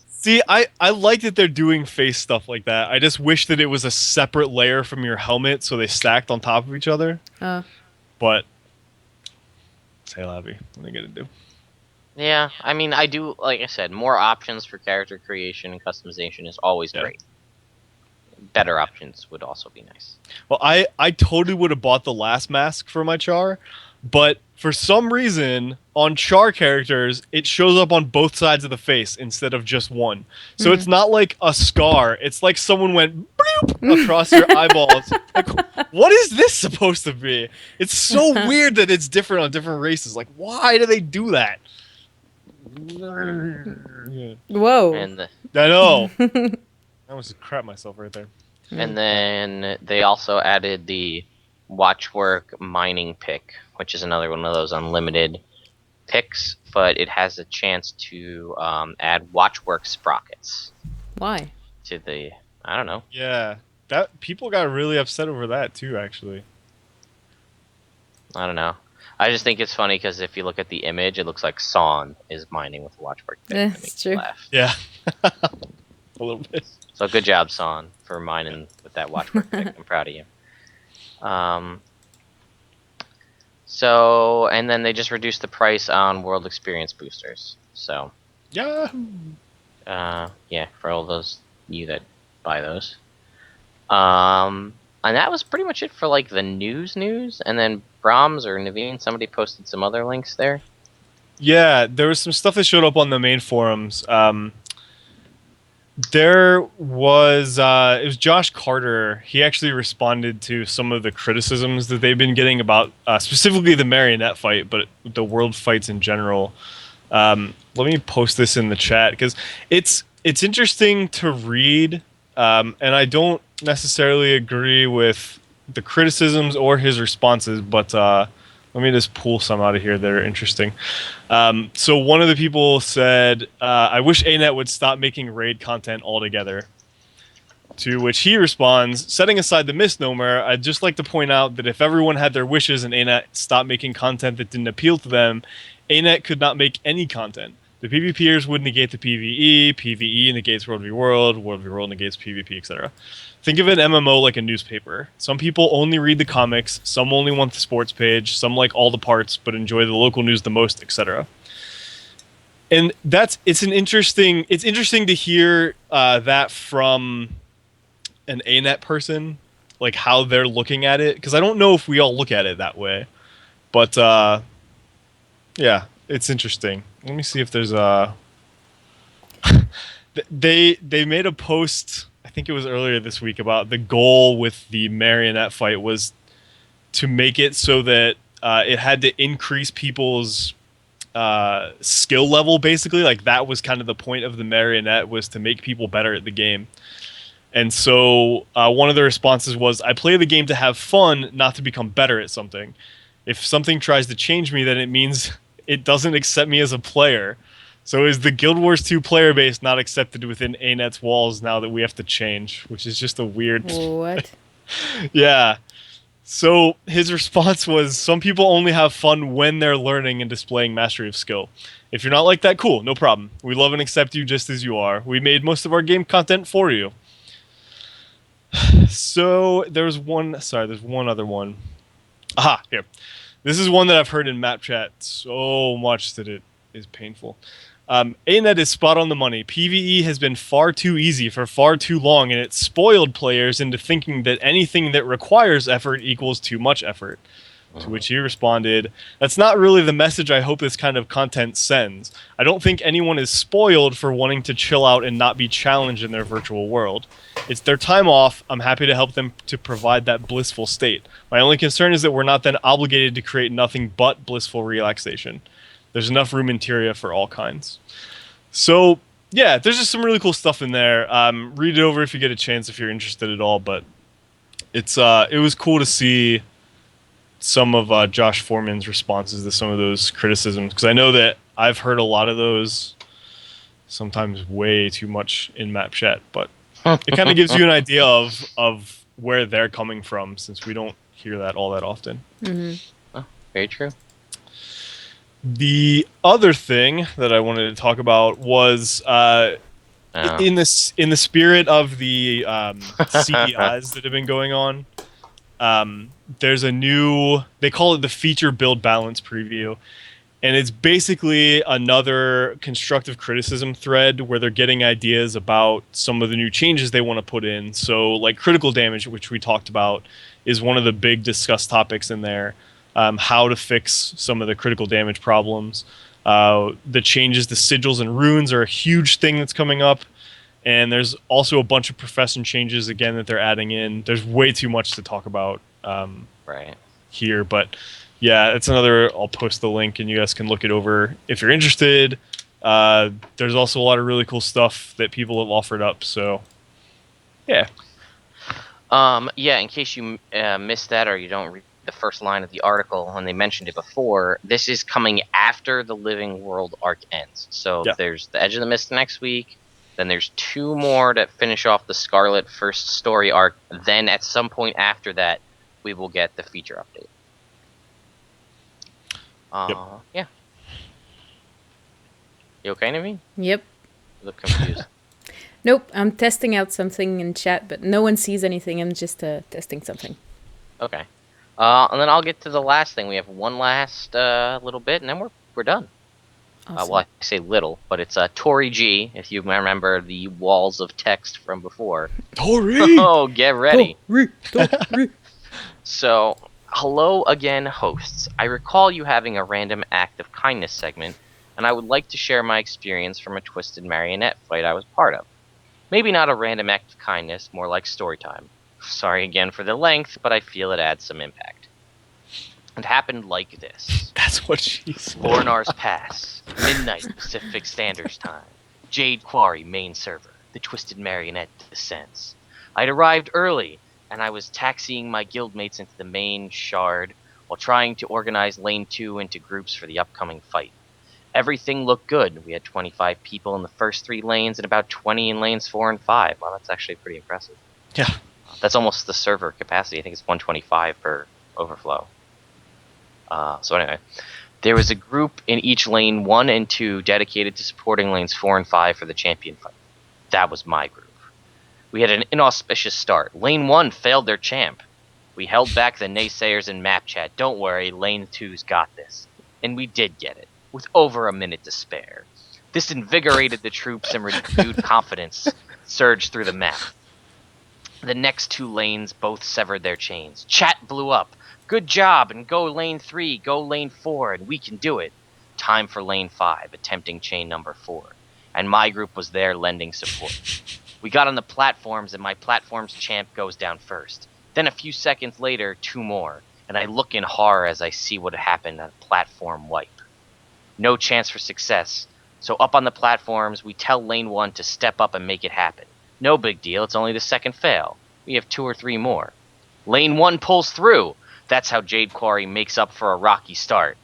See, I like that they're doing face stuff like that. I just wish that it was a separate layer from your helmet, so they stacked on top of each other. But say Labby, what are they gonna do? Yeah, I mean, I do, like I said, more options for character creation and customization is always great. Better options would also be nice. Well, I totally would have bought the last mask for my char, but for some reason, on char characters, it shows up on both sides of the face instead of just one. So it's not like a scar. It's like someone went bloop across your eyeballs. Like, what is this supposed to be? It's so weird that it's different on different races. Like, why do they do that? Whoa. And I know. I almost crap myself right there. And then they also added the Watchwork mining pick, which is another one of those unlimited picks, but it has a chance to add Watchwork sprockets. Why? To the, I don't know. Yeah, that people got really upset over that too, actually. I don't know. I just think it's funny because if you look at the image, it looks like Son is mining with the Watchwork pick. That's true. Laugh. Yeah. A little bit. So good job, Son, for mining with that Watchwork pick. I'm proud of you. So, and then they just reduced the price on World Experience boosters. So, yeah, for all those you that buy those. And that was pretty much it for like the news. And then Bromms or Naveen, somebody posted some other links there. Yeah, there was some stuff that showed up on the main forums. There was it was Josh Carter. He actually responded to some of the criticisms that they've been getting about specifically the Marionette fight, but the world fights in general. Let me post this in the chat because it's interesting to read, and I don't necessarily agree with the criticisms or his responses, but let me just pull some out of here that are interesting. So one of the people said, I wish ANET would stop making raid content altogether. To which he responds, setting aside the misnomer, I'd just like to point out that if everyone had their wishes and ANET stopped making content that didn't appeal to them, ANET could not make any content. The PvPers would negate the PvE, PvE negates World v World, World v World negates PvP, etc. Think of an MMO like a newspaper. Some people only read the comics, some only want the sports page, some like all the parts but enjoy the local news the most, etc. And it's interesting to hear that from an ANET person, like how they're looking at it, because I don't know if we all look at it that way. But yeah, it's interesting. Let me see if there's a they made a post, I think it was earlier this week, about the goal with the Marionette fight was to make it so that it had to increase people's skill level, basically. Like that was kind of the point of the Marionette, was to make people better at the game. And so one of the responses was, I play the game to have fun, not to become better at something. If something tries to change me, then it means it doesn't accept me as a player. So is the Guild Wars 2 player base not accepted within ANET's walls now that we have to change? Which is just a weird... What? Yeah. So his response was, some people only have fun when they're learning and displaying mastery of skill. If you're not like that, cool, no problem. We love and accept you just as you are. We made most of our game content for you. So there's one other one. Aha, here. This is one that I've heard in map chat so much that it is painful. ANET is spot on the money. PvE has been far too easy for far too long, and it spoiled players into thinking that anything that requires effort equals too much effort. To which he responded, that's not really the message I hope this kind of content sends. I don't think anyone is spoiled for wanting to chill out and not be challenged in their virtual world. It's their time off. I'm happy to help them to provide that blissful state. My only concern is that we're not then obligated to create nothing but blissful relaxation. There's enough room in Tyria for all kinds. So, yeah, there's just some really cool stuff in there. Read it over if you get a chance, if you're interested at all. But it was cool to see some of Josh Foreman's responses to some of those criticisms, because I know that I've heard a lot of those, sometimes way too much in map chat, but it kind of gives you an idea of where they're coming from, since we don't hear that all that often. Mm-hmm. Oh, very true. The other thing that I wanted to talk about was in the spirit of the CDIs that have been going on. There's a new, they call it the feature build balance preview, and it's basically another constructive criticism thread where they're getting ideas about some of the new changes they want to put in. So like critical damage, which we talked about, is one of the big discussed topics in there. How to fix some of the critical damage problems. The changes to sigils and runes are a huge thing that's coming up. And there's also a bunch of profession changes, again, that they're adding in. There's way too much to talk about here. But yeah, it's another, I'll post the link and you guys can look it over if you're interested. There's also a lot of really cool stuff that people have offered up. So, yeah. Yeah, in case you missed that or you don't read the first line of the article when they mentioned it before, this is coming after the Living World arc ends. So there's the Edge of the Mist next week. Then there's 2 more that finish off the Scarlet first story arc. Then at some point after that, we will get the feature update. Yeah. You okay, Naveen? Yep. You look confused. Nope, I'm testing out something in chat, but no one sees anything. I'm just testing something. Okay. And then I'll get to the last thing. We have one last little bit, and then we're done. Awesome. Well, I say little, but it's Tori G, if you remember the walls of text from before. Tori! Oh, get ready. Tori. So, hello again, hosts. I recall you having a random act of kindness segment, and I would like to share my experience from a Twisted Marionette fight I was part of. Maybe not a random act of kindness, more like story time. Sorry again for the length, but I feel it adds some impact. It happened like this. That's what she said. Lornar's Pass, midnight Pacific Standard Time, Jade Quarry main server, the Twisted Marionette descends. I'd arrived early, and I was taxiing my guildmates into the main shard while trying to organize Lane 2 into groups for the upcoming fight. Everything looked good. We had 25 people in the first 3 lanes and about 20 in lanes 4 and 5. Well, that's actually pretty impressive. Yeah. That's almost the server capacity. I think it's 125 per overflow. So anyway, there was a group in each lane 1 and 2 dedicated to supporting lanes 4 and 5 for the champion fight. That was my group. We had an inauspicious start. Lane 1 failed their champ. We held back the naysayers in map chat. Don't worry, lane 2's got this. And we did get it, with over a minute to spare. This invigorated the troops and renewed confidence surged through the map. The next 2 lanes both severed their chains. Chat blew up. Good job, and go lane 3, go lane 4, and we can do it. Time for lane 5, attempting chain number 4. And my group was there lending support. We got on the platforms, and my platform's champ goes down first. Then a few seconds later, 2 more, and I look in horror as I see what happened at a platform wipe. No chance for success, so up on the platforms, we tell lane 1 to step up and make it happen. No big deal, it's only the second fail. We have 2 or 3 more. Lane 1 pulls through. That's how Jade Quarry makes up for a rocky start.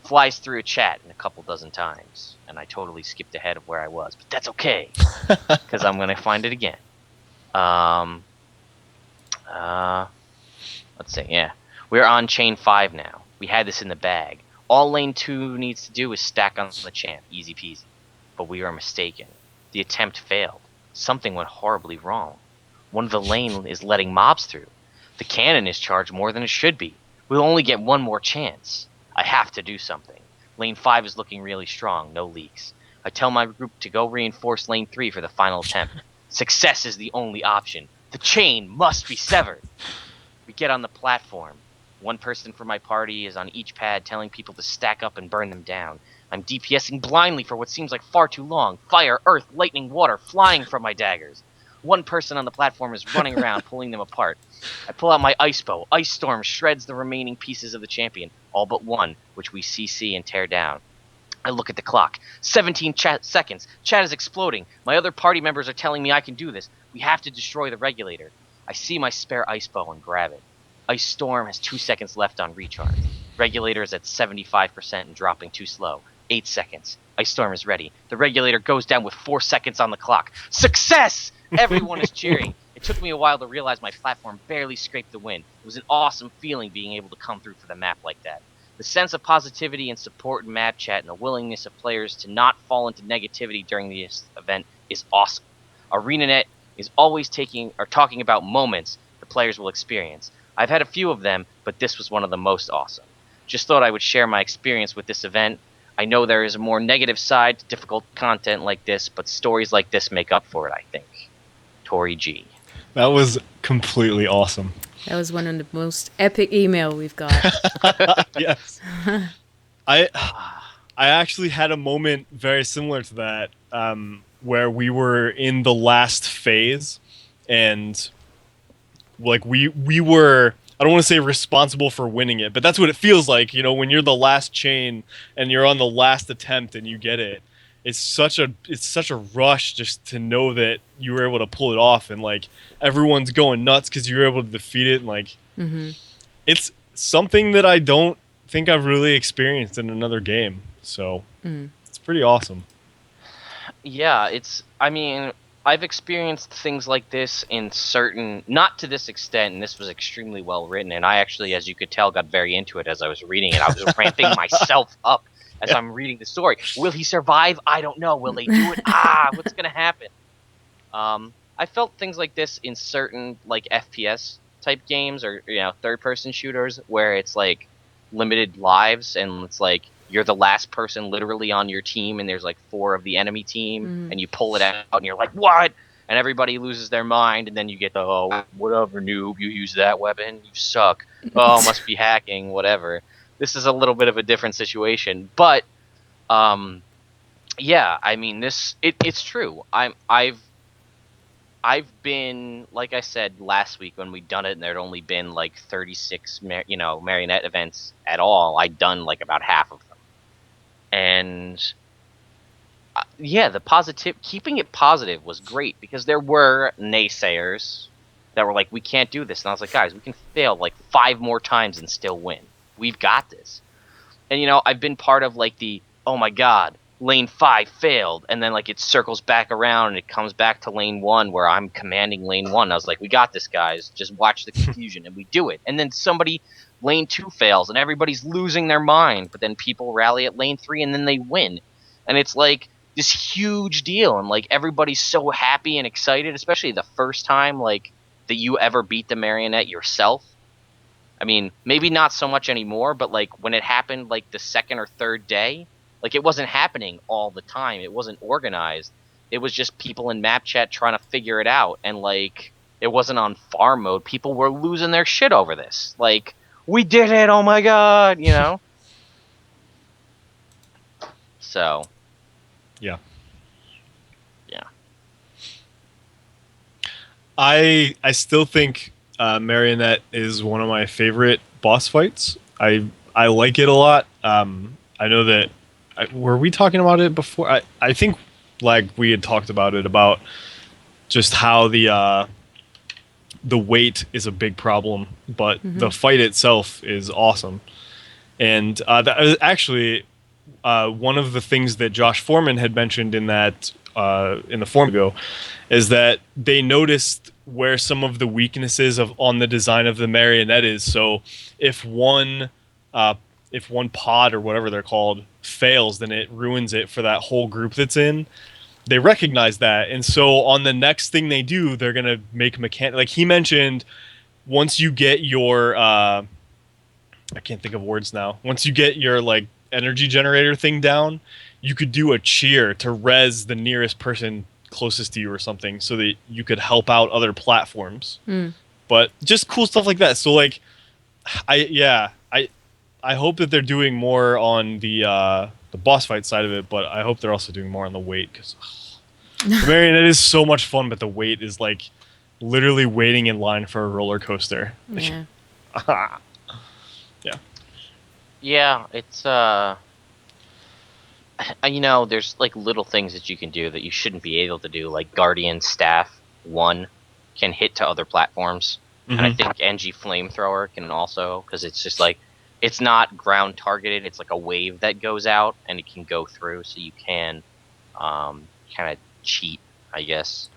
Flies through a chat in a couple dozen times, and I totally skipped ahead of where I was, but that's okay, because I'm gonna find it again. Let's see, yeah. We're on chain 5 now. We had this in the bag. All lane 2 needs to do is stack on the champ, easy peasy. But we are mistaken. The attempt failed. Something went horribly wrong. One of the lane is letting mobs through. The cannon is charged more than it should be. We'll only get one more chance. I have to do something. Lane 5 is looking really strong, no leaks. I tell my group to go reinforce lane 3 for the final attempt. Success is the only option. The chain must be severed. We get on the platform. One person from my party is on each pad telling people to stack up and burn them down. I'm DPSing blindly for what seems like far too long. Fire, earth, lightning, water flying from my daggers. One person on the platform is running around, pulling them apart. I pull out my ice bow. Ice storm shreds the remaining pieces of the champion, all but one, which we CC and tear down. I look at the clock. 17 seconds. Chat is exploding. My other party members are telling me I can do this. We have to destroy the regulator. I see my spare ice bow and grab it. Ice storm has 2 seconds left on recharge. Regulator is at 75% and dropping too slow. 8 seconds. Ice storm is ready. The regulator goes down with 4 seconds on the clock. Success! Everyone is cheering. It took me a while to realize my platform barely scraped the win. It was an awesome feeling being able to come through for the map like that. The sense of positivity and support in map chat and the willingness of players to not fall into negativity during this event is awesome. ArenaNet is always talking about moments the players will experience. I've had a few of them, but this was one of the most awesome. Just thought I would share my experience with this event. I know there is a more negative side to difficult content like this, but stories like this make up for it, I think. Tori G. That was completely awesome. That was one of the most epic email we've got. Yes. I actually had a moment very similar to that, where we were in the last phase, and like we were, I don't want to say responsible for winning it, but that's what it feels like, you know, when you're the last chain and you're on the last attempt and you get it. It's such a rush just to know that you were able to pull it off, and like everyone's going nuts because you were able to defeat it, and like it's something that I don't think I've really experienced in another game. So it's pretty awesome. Yeah, I mean, I've experienced things like this in certain, not to this extent, and this was extremely well written, and I actually, as you could tell, got very into it as I was reading it. I was ramping myself up as I'm reading the story. Will he survive? I don't know. Will they do it? What's going to happen? I felt things like this in certain like FPS type games, or third-person shooters, where it's like limited lives, and it's like you're the last person literally on your team, and there's like 4 of the enemy team, and you pull it out, and you're like, what? And everybody loses their mind, and then you get the, oh, whatever, noob, you use that weapon, you suck. Oh, must be hacking, whatever. This is a little bit of a different situation, but yeah, I mean, it's true. I've been, like I said last week when we'd done it, and there'd only been like 36 Marionette events at all. I'd done like about half of them, and yeah, keeping it positive was great, because there were naysayers that were like, we can't do this, and I was like, guys, we can fail like 5 more times and still win. We've got this. And I've been part of like the, oh my god, lane 5 failed, and then like it circles back around and it comes back to lane 1 where I'm commanding lane 1. I was like, we got this, guys, just watch the confusion, and we do it. And then lane 2 fails and everybody's losing their mind, but then people rally at lane 3 and then they win. And it's like this huge deal, and like everybody's so happy and excited, especially the first time like that you ever beat the Marionette yourself. I mean, maybe not so much anymore, but like when it happened like the second or third day, like it wasn't happening all the time. It wasn't organized. It was just people in map chat trying to figure it out, and like it wasn't on farm mode. People were losing their shit over this. Like, we did it, oh my god, So Yeah. Yeah. I still think Marionette is one of my favorite boss fights. I like it a lot. I know that were we talking about it before? I think like we had talked about it, about just how the the weight is a big problem, but the fight itself is awesome. And that was actually one of the things that Josh Foreman had mentioned in that in the forum ago, is that they noticed where some of the weaknesses on the design of the Marionette is. So if one pod or whatever they're called fails, then it ruins it for that whole group that's in. They recognize that, and so on the next thing they do, they're gonna make like he mentioned, once you get your I can't think of words now. Once you get your like energy generator thing down, you could do a cheer to res the nearest person closest to you or something, so that you could help out other platforms. But just cool stuff like that. So like, I hope that they're doing more on the boss fight side of it, but I hope they're also doing more on the weight, because the Marionette is so much fun, but the weight is like literally waiting in line for a roller coaster. Yeah. Yeah, it's there's like little things that you can do that you shouldn't be able to do, like Guardian Staff 1 can hit to other platforms, and I think NG Flamethrower can also, because it's just like, it's not ground targeted, it's like a wave that goes out and it can go through, so you can kind of cheat, I guess,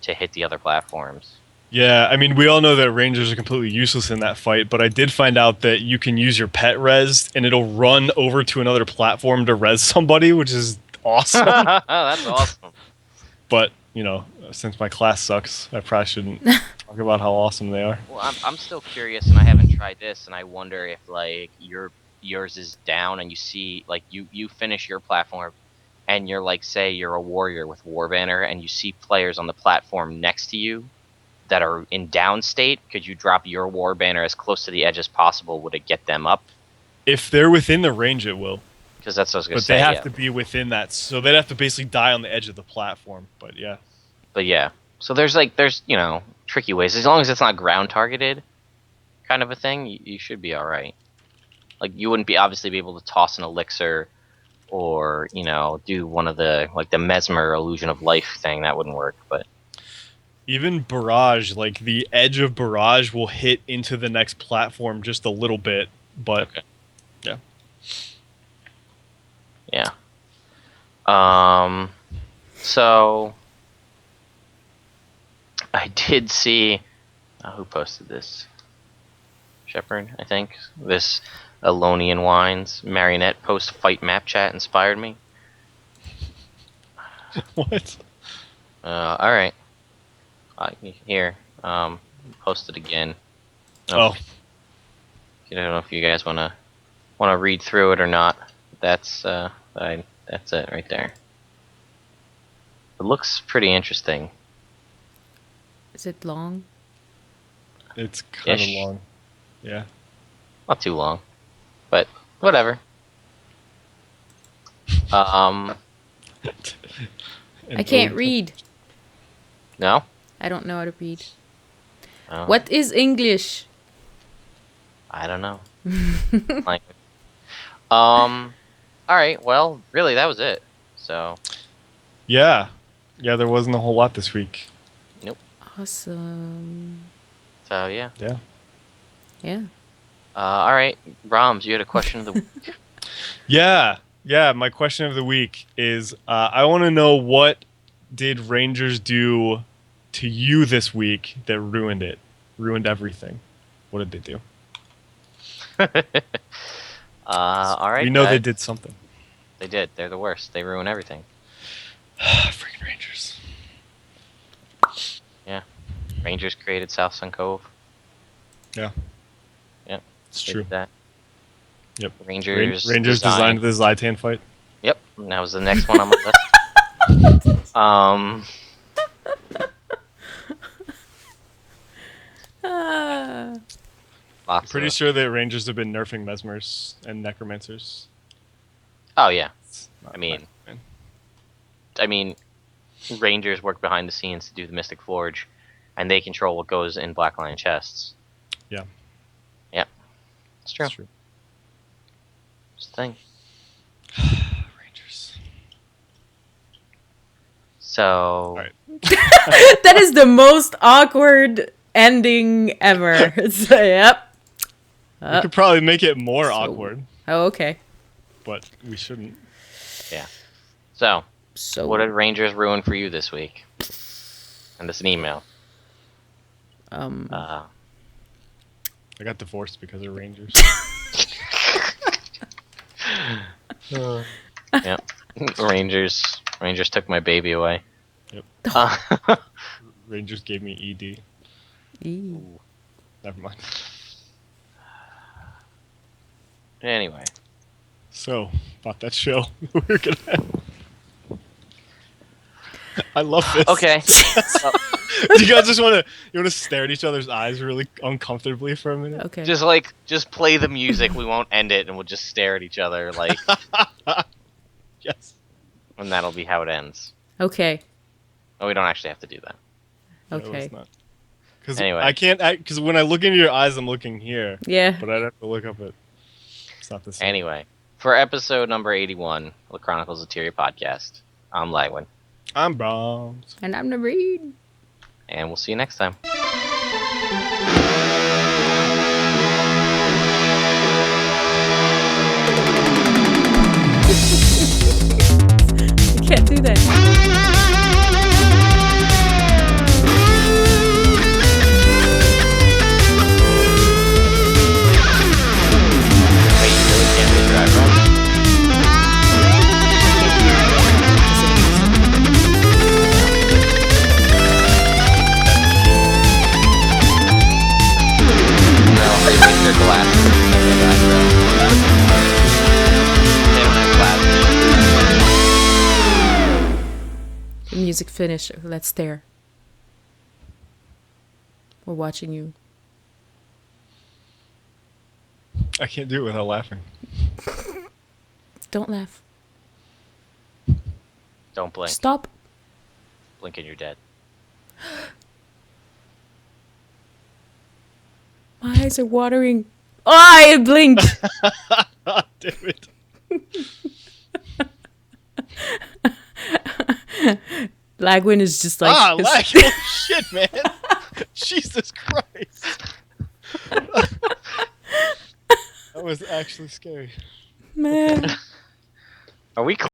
to hit the other platforms. Yeah, I mean, we all know that Rangers are completely useless in that fight, but I did find out that you can use your pet res, and it'll run over to another platform to res somebody, which is awesome. That's awesome. But, since my class sucks, I probably shouldn't talk about how awesome they are. Well, I'm still curious, and I haven't tried this, and I wonder if, like, yours is down, and you see, like, you finish your platform, and you're, like, say you're a warrior with War Banner, and you see players on the platform next to you that are in down state, could you drop your War Banner as close to the edge as possible? Would it get them up? If they're within the range, it will. Because that's what I was going to say. But they have to be within that, so they'd have to basically die on the edge of the platform, but yeah. But yeah. So there's tricky ways. As long as it's not ground targeted kind of a thing, you should be alright. Like, you wouldn't obviously be able to toss an elixir or, do one of the, like, the Mesmer Illusion of Life thing. That wouldn't work, but... Even Barrage, like, the edge of Barrage will hit into the next platform just a little bit, but... Okay. Yeah. Yeah. So... I did see... who posted this? Shepard, I think. This Alonian Wines Marionette post fight map chat inspired me. What? Alright. Here. Post it again. Oh. I don't know if you guys want to read through it or not. That's that's it right there. It looks pretty interesting. Is it long? It's kind of Ish. long. Yeah. Not too long, but whatever. I can't read. No? I don't know how to read. Oh, What is English? I don't know. Language. Alright, well, really, that was it. So, Yeah. Yeah, there wasn't a whole lot this week. Awesome. so yeah. Yeah. Yeah. Alright, Bromms, you had a question of the week. Yeah. Yeah, my question of the week is, I want to know, what did Rangers do to you this week that ruined it? Ruined everything. What did they do? Alright, We know guys. they did something. They did. They're the worst. They ruin everything. Freaking Rangers. Yeah. Rangers created South Sun Cove. Yeah. Yep. It's They true. did that. Yep. Rangers designed the Zlatan fight. Yep. And that was the next one on my list. Lots Pretty of... sure that Rangers have been nerfing Mesmers and Necromancers. Oh, yeah. It's not I mean- fun. I mean, Rangers work behind the scenes to do the Mystic Forge, and they control what goes in Black Lion chests. Yeah. Yep. It's true. It's true. It's the thing. Rangers. So... Alright. That is the most awkward ending ever. So, yep. We could probably make it more awkward, Oh, okay. but we shouldn't. Yeah. So, So what did Rangers ruin for you this week? Send us an email. I got divorced because of Rangers. Yep. Rangers took my baby away. Yep. Uh, Rangers gave me ED. Ooh. Never mind. anyway. So, about that show we're gonna have. I love this. Okay. Do you guys just want to stare at each other's eyes really uncomfortably for a minute? Okay. Just play the music. We won't end it, and we'll just stare at each other Yes. and that'll be how it ends. Okay. Oh, we don't actually have to do that. Okay. Because Anyway. I can't. Because when I look into your eyes, I'm looking here. Yeah. But I'd have to look up at. It's not the same. Anyway, for episode number 81 of the Chronicles of Tyria podcast, I'm lagywn, I'm Bromms. And I'm Naveen. and we'll see you next time. You can't do that. Wait, you really can't make your eyebrows? No, they make their glasses and make their eyebrows. They don't have glasses. The music finished. Let's stare. We're watching you. I can't do it without laughing. Don't laugh. Don't blink. Stop. Blink and you're dead. My eyes are watering. Oh, I blinked. Damn it. Lagywn is just like. Lag. Holy shit, man. Jesus Christ. That was actually scary. Man. Are we